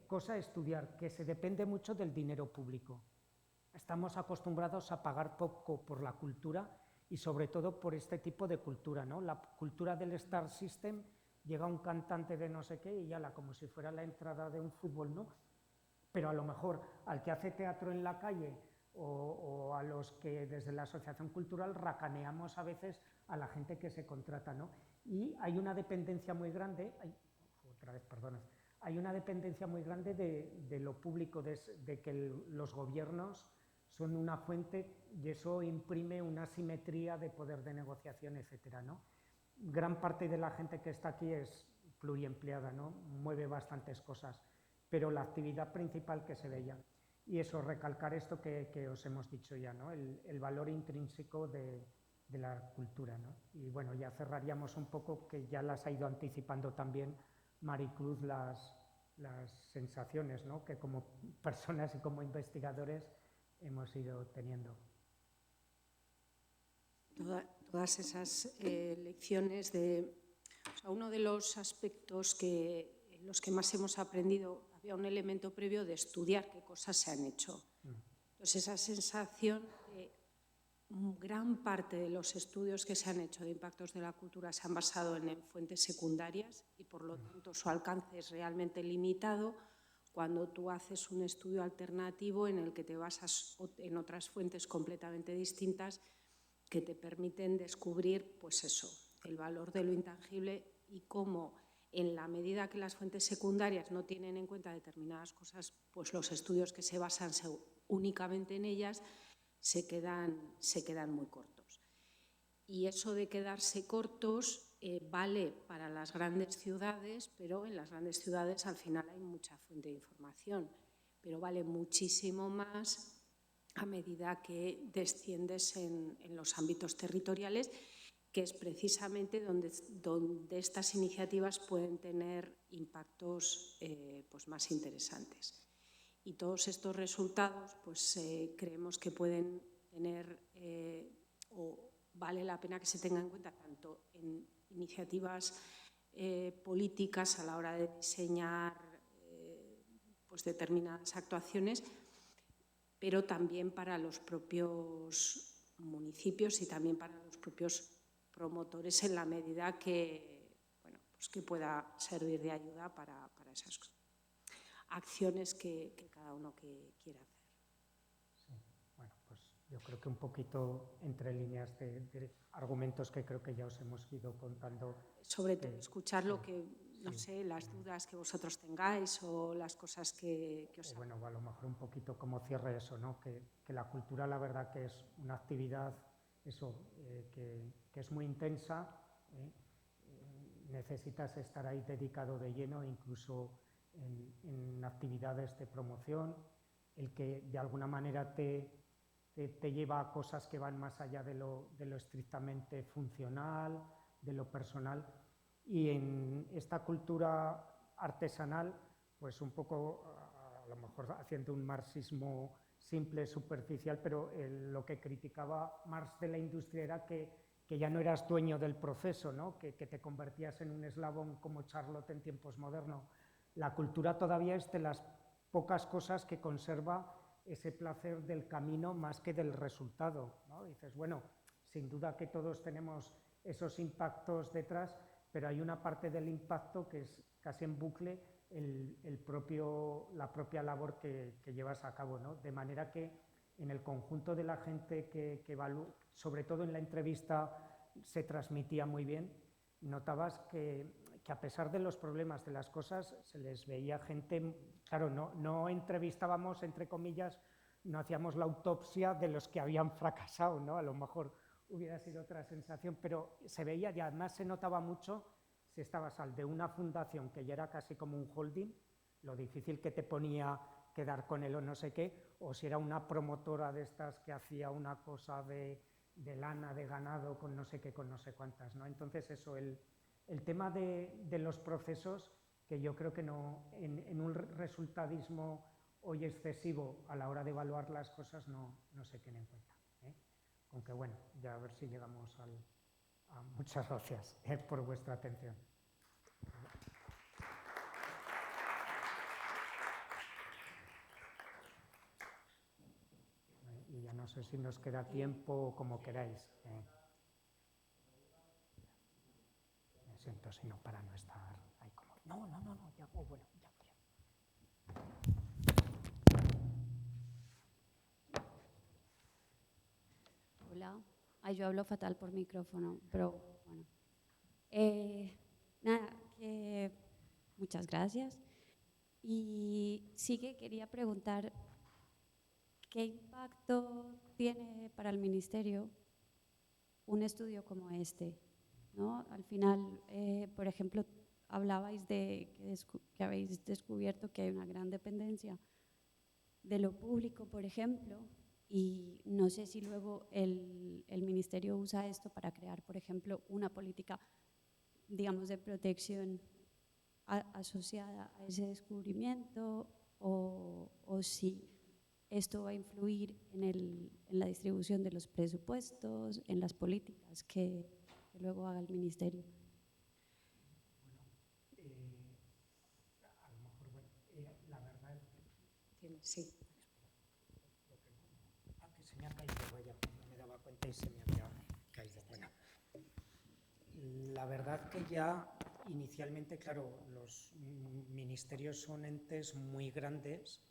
cosa a estudiar, que se depende mucho del dinero público. Estamos acostumbrados a pagar poco por la cultura y sobre todo por este tipo de cultura, ¿no? La cultura del Star System, llega un cantante de no sé qué y ya como si fuera la entrada de un fútbol, ¿no? Pero a lo mejor al que hace teatro en la calle o a los que desde la asociación cultural racaneamos a veces a la gente que se contrata, ¿no? Y hay una dependencia muy grande, hay una dependencia muy grande de lo público, de que los gobiernos son una fuente y eso imprime una simetría de poder de negociación, etcétera, ¿no? Gran parte de la gente que está aquí es pluriempleada, ¿no? Mueve bastantes cosas, pero la actividad principal que se veía. Y eso, recalcar esto que os hemos dicho ya, ¿no? El valor intrínseco de la cultura, ¿no? Y bueno, ya cerraríamos un poco, que ya las ha ido anticipando también Maricruz, las sensaciones, ¿no? Que como personas y como investigadores hemos ido teniendo. Todas esas lecciones o sea, uno de los aspectos en los que más hemos aprendido, había un elemento previo de estudiar qué cosas se han hecho. Entonces esa sensación de gran parte de los estudios que se han hecho de impactos de la cultura se han basado en fuentes secundarias y por lo tanto su alcance es realmente limitado, cuando tú haces un estudio alternativo en el que te basas en otras fuentes completamente distintas que te permiten descubrir, pues eso, el valor de lo intangible y cómo, en la medida que las fuentes secundarias no tienen en cuenta determinadas cosas, pues los estudios que se basan únicamente en ellas se quedan muy cortos. Y eso de quedarse cortos vale para las grandes ciudades, pero en las grandes ciudades al final hay mucha fuente de información, pero vale muchísimo más a medida que desciendes en los ámbitos territoriales, que es precisamente donde estas iniciativas pueden tener impactos pues más interesantes. Y todos estos resultados pues, creemos que pueden tener o vale la pena que se tenga en cuenta tanto en iniciativas políticas a la hora de diseñar pues determinadas actuaciones, pero también para los propios municipios y también para los propios promotores en la medida que, bueno, pues que pueda servir de ayuda para esas acciones que cada uno quiera hacer. Sí, bueno, pues yo creo que un poquito entre líneas de argumentos que creo que ya os hemos ido contando. Sobre todo escuchar lo que, no sé, las dudas que vosotros tengáis o las cosas que os... Bueno, a lo mejor un poquito como cierre eso, ¿no? Que la cultura, la verdad, que es una actividad, eso, que es muy intensa, necesitas estar ahí dedicado de lleno, incluso en actividades de promoción, el que de alguna manera te lleva a cosas que van más allá de lo estrictamente funcional, de lo personal. Y en esta cultura artesanal, pues un poco, a lo mejor haciendo un marxismo simple, superficial, pero lo que criticaba Marx de la industria era que ya no eras dueño del proceso, ¿no? que te convertías en un eslabón como Charlotte en tiempos modernos. La cultura todavía es de las pocas cosas que conserva ese placer del camino más que del resultado, ¿no? Dices, bueno, sin duda que todos tenemos esos impactos detrás, pero hay una parte del impacto que es casi en bucle la propia labor que llevas a cabo, ¿no? De manera que en el conjunto de la gente que evalúa, sobre todo en la entrevista se transmitía muy bien, notabas que a pesar de los problemas de las cosas, se les veía gente, claro, no entrevistábamos, entre comillas, no hacíamos la autopsia de los que habían fracasado, ¿no? A lo mejor hubiera sido otra sensación, pero se veía y además se notaba mucho si estabas al de una fundación que ya era casi como un holding, lo difícil que te ponía quedar con él o no sé qué, o si era una promotora de estas que hacía una cosa de lana, de ganado, con no sé qué, con no sé cuántas, ¿no? Entonces eso, el tema de los procesos, que yo creo que no, en un resultadismo hoy excesivo a la hora de evaluar las cosas no se tiene en cuenta, ¿eh? Aunque bueno, ya a ver si llegamos muchas gracias por vuestra atención. Y ya no sé si nos queda tiempo o como queráis. Me siento, si no, para no estar ahí como... No, ya, bueno, ya. Hola. Ay, yo hablo fatal por micrófono, pero bueno. Nada, muchas gracias. Y sí que quería preguntar, ¿qué impacto tiene para el Ministerio un estudio como este, ¿no? Al final, por ejemplo, hablabais de que habéis descubierto que hay una gran dependencia de lo público, por ejemplo, y no sé si luego el Ministerio usa esto para crear, por ejemplo, una política, digamos, de protección asociada a ese descubrimiento, o si esto va a influir en la distribución de los presupuestos, en las políticas que luego haga el Ministerio. A lo mejor, la verdad... Sí. Que se me ha caído, vaya, no me daba cuenta y se me había caído. Bueno, la verdad que ya inicialmente, claro, los ministerios son entes muy grandes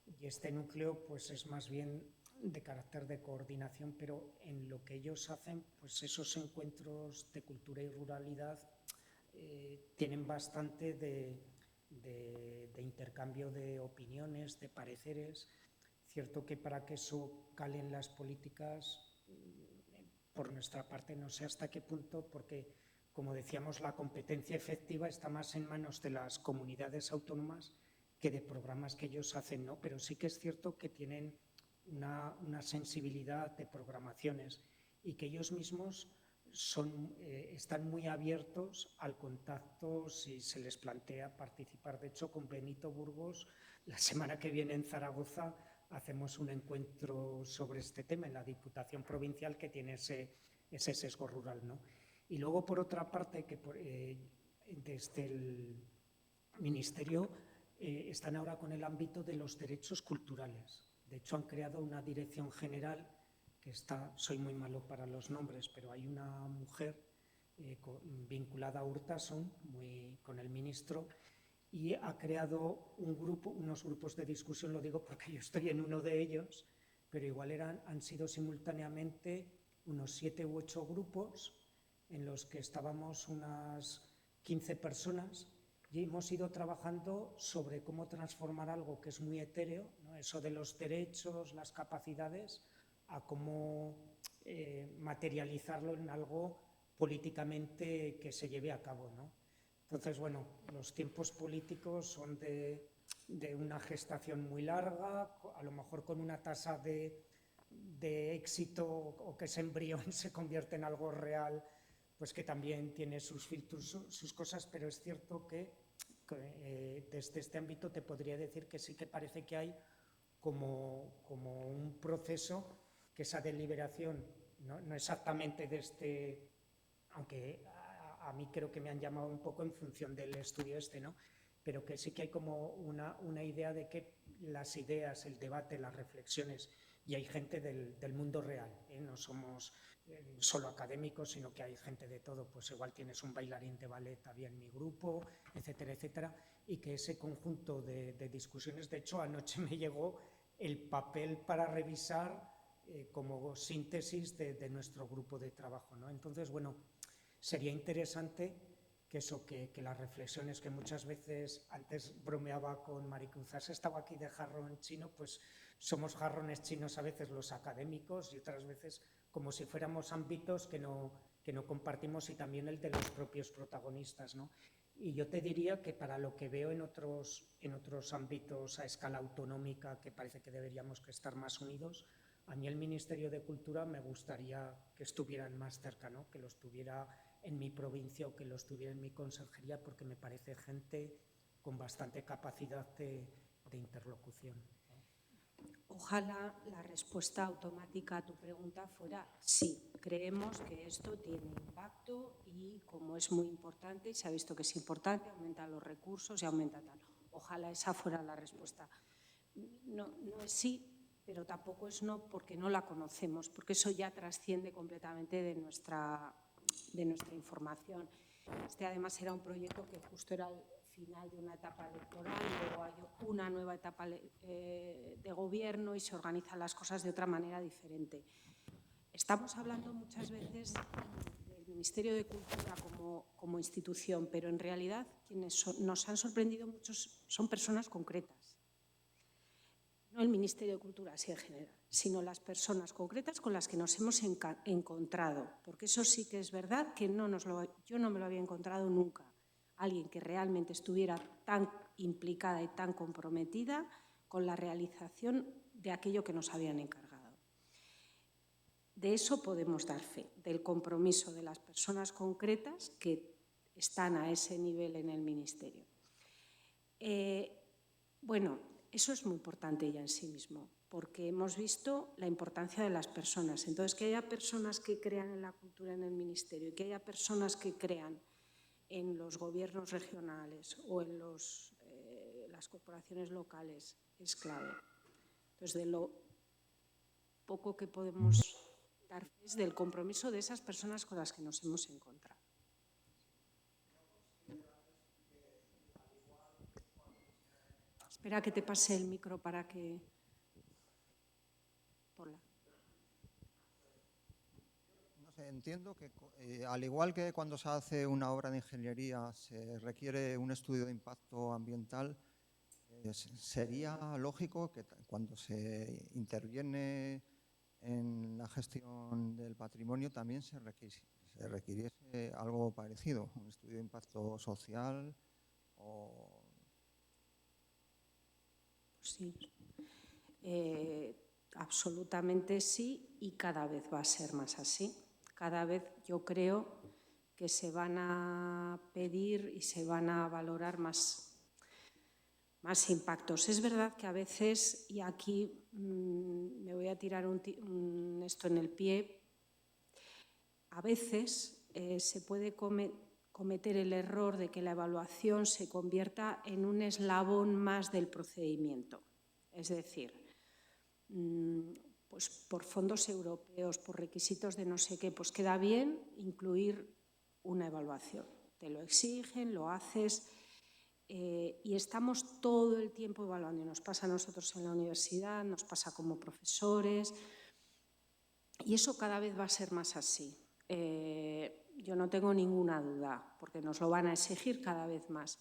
y este núcleo pues es más bien de carácter de coordinación, pero en lo que ellos hacen, pues esos encuentros de cultura y ruralidad tienen bastante de intercambio de opiniones, de pareceres. Cierto que para que eso cale en las políticas, por nuestra parte, no sé hasta qué punto, porque, como decíamos, la competencia efectiva está más en manos de las comunidades autónomas que de programas que ellos hacen, ¿no? Pero sí que es cierto que tienen una sensibilidad de programaciones y que ellos mismos están muy abiertos al contacto si se les plantea participar. De hecho, con Benito Burgos, la semana que viene en Zaragoza, hacemos un encuentro sobre este tema en la Diputación Provincial, que tiene ese sesgo rural, ¿no? Y luego, por otra parte, que desde el Ministerio están ahora con el ámbito de los derechos culturales. De hecho, han creado una dirección general que soy muy malo para los nombres, pero hay una mujer vinculada a Urtasun, con el ministro, y ha creado unos grupos de discusión. Lo digo porque yo estoy en uno de ellos, pero igual han sido simultáneamente unos 7 u 8 grupos en los que estábamos unas 15 personas y hemos ido trabajando sobre cómo transformar algo que es muy etéreo, ¿no? Eso de los derechos, las capacidades, a cómo materializarlo en algo políticamente que se lleve a cabo, ¿no? Entonces, bueno, los tiempos políticos son de una gestación muy larga, a lo mejor con una tasa de éxito, o que ese embrión se convierte en algo real, pues que también tiene sus filtros, sus cosas, pero es cierto que desde este ámbito te podría decir que sí que parece que hay como un proceso, que esa deliberación, no exactamente aunque a mí creo que me han llamado un poco en función del estudio ¿no? Pero que sí que hay como una idea de que las ideas, el debate, las reflexiones, y hay gente del mundo real, no somos solo académicos, sino que hay gente de todo, pues igual tienes un bailarín de ballet, había en mi grupo, etcétera, etcétera, y que ese conjunto de discusiones, de hecho anoche me llegó el papel para revisar como síntesis de nuestro grupo de trabajo, ¿no? Entonces, bueno, sería interesante que las reflexiones que muchas veces, antes bromeaba con Maricruz, has estado aquí de jarrón chino, pues somos jarrones chinos a veces los académicos y otras veces como si fuéramos ámbitos que no compartimos, y también el de los propios protagonistas, ¿no? Y yo te diría que para lo que veo en otros ámbitos a escala autonómica, que parece que deberíamos que estar más unidos, a mí el Ministerio de Cultura me gustaría que estuvieran más cerca, ¿no? Que los tuviera en mi provincia o que los tuviera en mi consejería, porque me parece gente con bastante capacidad de interlocución. Ojalá la respuesta automática a tu pregunta fuera sí. Creemos que esto tiene impacto y, como es muy importante y se ha visto que es importante, aumenta los recursos y aumenta tal. Ojalá esa fuera la respuesta. No es sí, pero tampoco es no, porque no la conocemos, porque eso ya trasciende completamente de nuestra información. Además era un proyecto que justo era el final de una etapa electoral, luego hay una nueva etapa de gobierno y se organizan las cosas de otra manera diferente. Estamos hablando muchas veces del Ministerio de Cultura como institución, pero en realidad quienes nos han sorprendido muchos son personas concretas. No el Ministerio de Cultura así en general, sino las personas concretas con las que nos hemos encontrado, porque eso sí que es verdad que yo no me lo había encontrado nunca. Alguien que realmente estuviera tan implicada y tan comprometida con la realización de aquello que nos habían encargado. De eso podemos dar fe, del compromiso de las personas concretas que están a ese nivel en el Ministerio. Bueno, eso es muy importante ya en sí mismo, porque hemos visto la importancia de las personas. Entonces, que haya personas que crean en la cultura en el Ministerio y que haya personas que crean en los gobiernos regionales o en las corporaciones locales es clave. Entonces, de lo poco que podemos dar fe es del compromiso de esas personas con las que nos hemos encontrado. Espera que te pase el micro para que... Hola. No sé, entiendo que al igual que cuando se hace una obra de ingeniería se requiere un estudio de impacto ambiental, sería lógico que cuando se interviene en la gestión del patrimonio también se requiriese algo parecido, un estudio de impacto social o... Sí, absolutamente sí, y cada vez va a ser más así. Cada vez yo creo que se van a pedir y se van a valorar más impactos. Es verdad que a veces, y aquí me voy a tirar esto en el pie, a veces se puede cometer el error de que la evaluación se convierta en un eslabón más del procedimiento. Es decir, pues por fondos europeos, por requisitos de no sé qué, pues queda bien incluir una evaluación. Te lo exigen, lo haces y estamos todo el tiempo evaluando. Y nos pasa a nosotros en la universidad, nos pasa como profesores y eso cada vez va a ser más así. Yo no tengo ninguna duda, porque nos lo van a exigir cada vez más.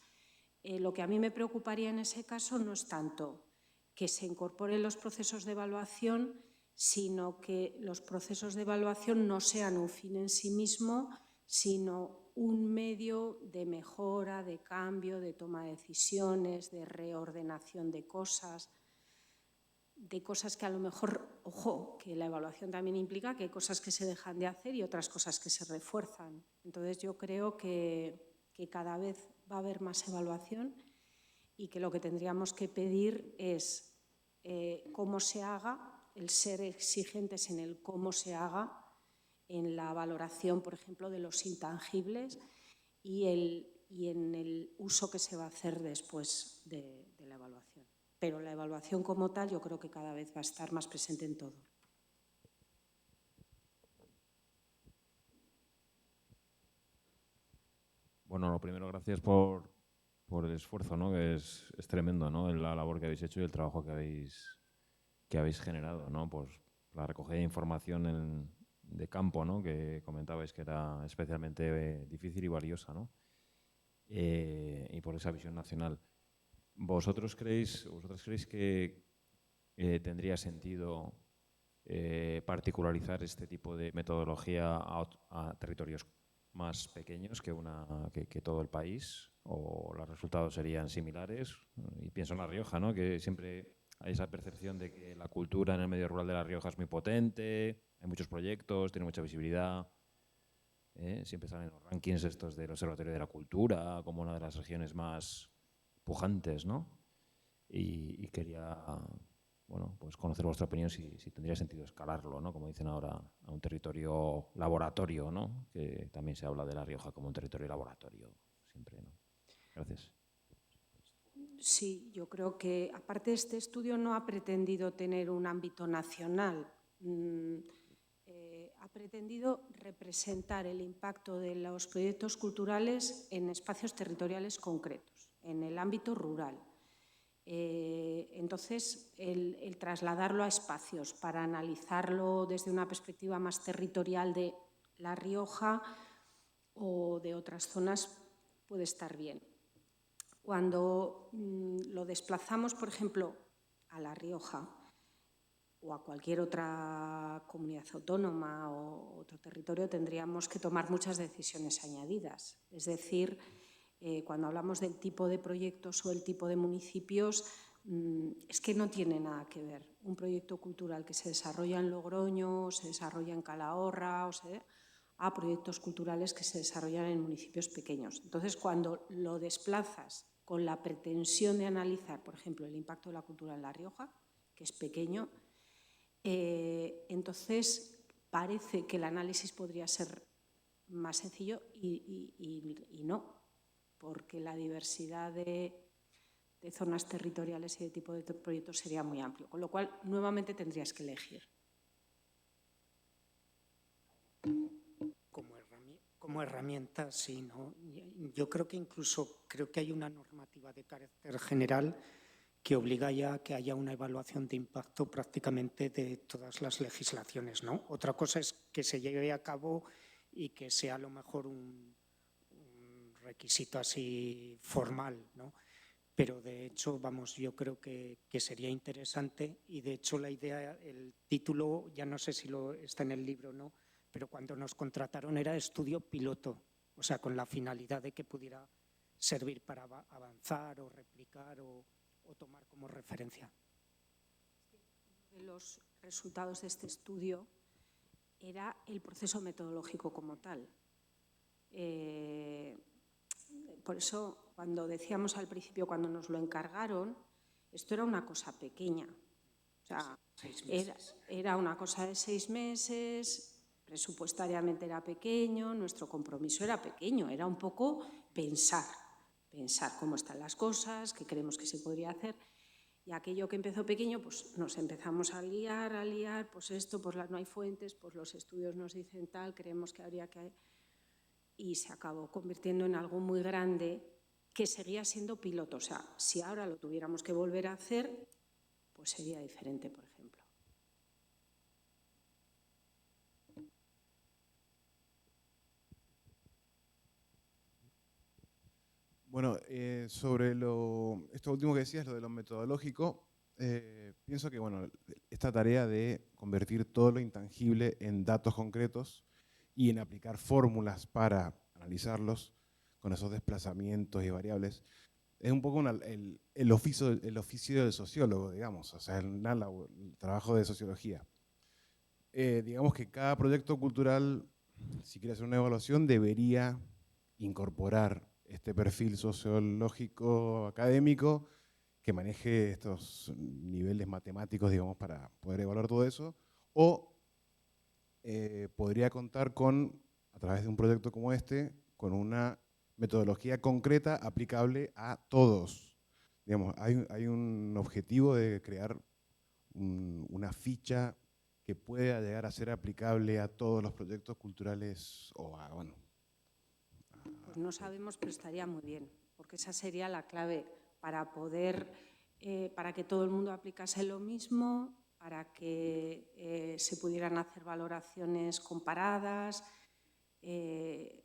Lo que a mí me preocuparía en ese caso no es tanto que se incorporen los procesos de evaluación, sino que los procesos de evaluación no sean un fin en sí mismo, sino un medio de mejora, de cambio, de toma de decisiones, de reordenación de cosas que a lo mejor, ojo, que la evaluación también implica que hay cosas que se dejan de hacer y otras cosas que se refuerzan. Entonces yo creo que cada vez va a haber más evaluación y que lo que tendríamos que pedir es cómo se haga, el ser exigentes en el cómo se haga, en la valoración, por ejemplo, de los intangibles y en el uso que se va a hacer después de la evaluación. Pero la evaluación como tal yo creo que cada vez va a estar más presente en todo. Bueno, lo primero, gracias por el esfuerzo, ¿no? Que es tremendo, ¿no? La labor que habéis hecho y el trabajo que habéis generado, ¿no? Pues la recogida de información de campo, ¿no? Que comentabais que era especialmente difícil y valiosa, ¿no? Y por esa visión nacional. ¿Vosotras creéis que tendría sentido particularizar este tipo de metodología a territorios más pequeños que todo el país? ¿O los resultados serían similares? Y pienso en La Rioja, ¿no? Que siempre hay esa percepción de que la cultura en el medio rural de La Rioja es muy potente, hay muchos proyectos, tiene mucha visibilidad. Siempre salen los rankings estos del Observatorio de la Cultura como una de las regiones más pujantes, ¿no? Y quería, bueno, pues conocer vuestra opinión si tendría sentido escalarlo, ¿no? Como dicen ahora, a un territorio laboratorio, ¿no? Que también se habla de La Rioja como un territorio laboratorio, siempre, ¿no? Gracias. Sí, yo creo que, aparte, este estudio no ha pretendido tener un ámbito nacional. Ha pretendido representar el impacto de los proyectos culturales en espacios territoriales concretos, en el ámbito rural. Entonces, el trasladarlo a espacios para analizarlo desde una perspectiva más territorial de La Rioja o de otras zonas puede estar bien. Cuando lo desplazamos, por ejemplo, a La Rioja o a cualquier otra comunidad autónoma o otro territorio, tendríamos que tomar muchas decisiones añadidas. Es decir, cuando hablamos del tipo de proyectos o el tipo de municipios, es que no tiene nada que ver un proyecto cultural que se desarrolla en Logroño, se desarrolla en Calahorra, a proyectos culturales que se desarrollan en municipios pequeños. Entonces, cuando lo desplazas con la pretensión de analizar, por ejemplo, el impacto de la cultura en La Rioja, que es pequeño, entonces parece que el análisis podría ser más sencillo y no, porque la diversidad de zonas territoriales y de tipo de proyectos sería muy amplio, con lo cual nuevamente tendrías que elegir. Como herramienta, sí, ¿no? Yo creo que incluso hay una normativa de carácter general que obliga ya a que haya una evaluación de impacto prácticamente de todas las legislaciones, ¿no? Otra cosa es que se lleve a cabo y que sea a lo mejor un requisito así formal, ¿no? Pero de hecho, vamos, yo creo que sería interesante y de hecho la idea, el título, ya no sé si está en el libro o no, pero cuando nos contrataron era estudio piloto, o sea, con la finalidad de que pudiera servir para avanzar o replicar o tomar como referencia. Uno de los resultados de este estudio era el proceso metodológico como tal. Por eso, cuando decíamos al principio, cuando nos lo encargaron, esto era una cosa pequeña. O sea, era una cosa de 6 meses, presupuestariamente era pequeño, nuestro compromiso era pequeño, era un poco pensar cómo están las cosas, qué creemos que se podría hacer. Y aquello que empezó pequeño, pues nos empezamos a liar, pues esto, pues no hay fuentes, pues los estudios nos dicen tal, creemos que habría que... Y se acabó convirtiendo en algo muy grande que seguía siendo piloto. O sea, si ahora lo tuviéramos que volver a hacer, pues sería diferente, por ejemplo. Bueno, sobre esto último que decías, lo de lo metodológico, pienso que bueno, esta tarea de convertir todo lo intangible en datos concretos y en aplicar fórmulas para analizarlos con esos desplazamientos y variables, es un poco el oficio del sociólogo, digamos, o sea, el trabajo de sociología. Digamos que cada proyecto cultural, si quiere hacer una evaluación, debería incorporar este perfil sociológico académico que maneje estos niveles matemáticos, digamos, para poder evaluar todo eso, o podría contar con, a través de un proyecto como este, con una metodología concreta aplicable a todos. Digamos, hay un objetivo de crear una ficha que pueda llegar a ser aplicable a todos los proyectos culturales o a, bueno... Pues no sabemos, pero estaría muy bien, porque esa sería la clave para poder, para que todo el mundo aplicase lo mismo, para que se pudieran hacer valoraciones comparadas. Pero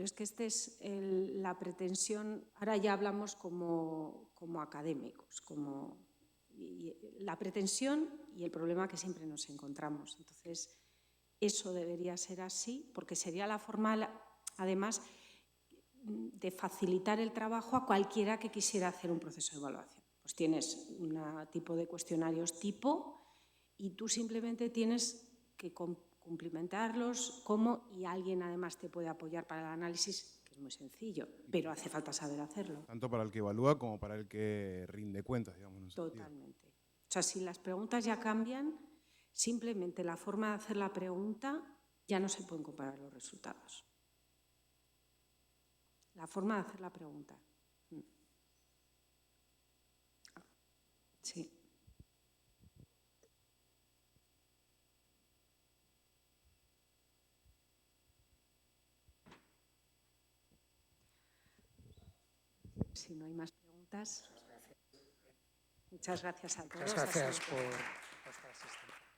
es que esta es la pretensión, ahora ya hablamos como académicos, la pretensión y el problema que siempre nos encontramos. Entonces, eso debería ser así, porque sería la forma, además, de facilitar el trabajo a cualquiera que quisiera hacer un proceso de evaluación. Pues tienes un tipo de cuestionarios tipo y tú simplemente tienes que cumplimentarlos y alguien además te puede apoyar para el análisis, que es muy sencillo, pero hace falta saber hacerlo. Tanto para el que evalúa como para el que rinde cuentas, digamos. Totalmente. O sea, si las preguntas ya cambian, simplemente la forma de hacer la pregunta ya no se pueden comparar los resultados. La forma de hacer la pregunta. Sí. Si no hay más preguntas. Muchas gracias a todos. Muchas gracias por vuestra asistencia.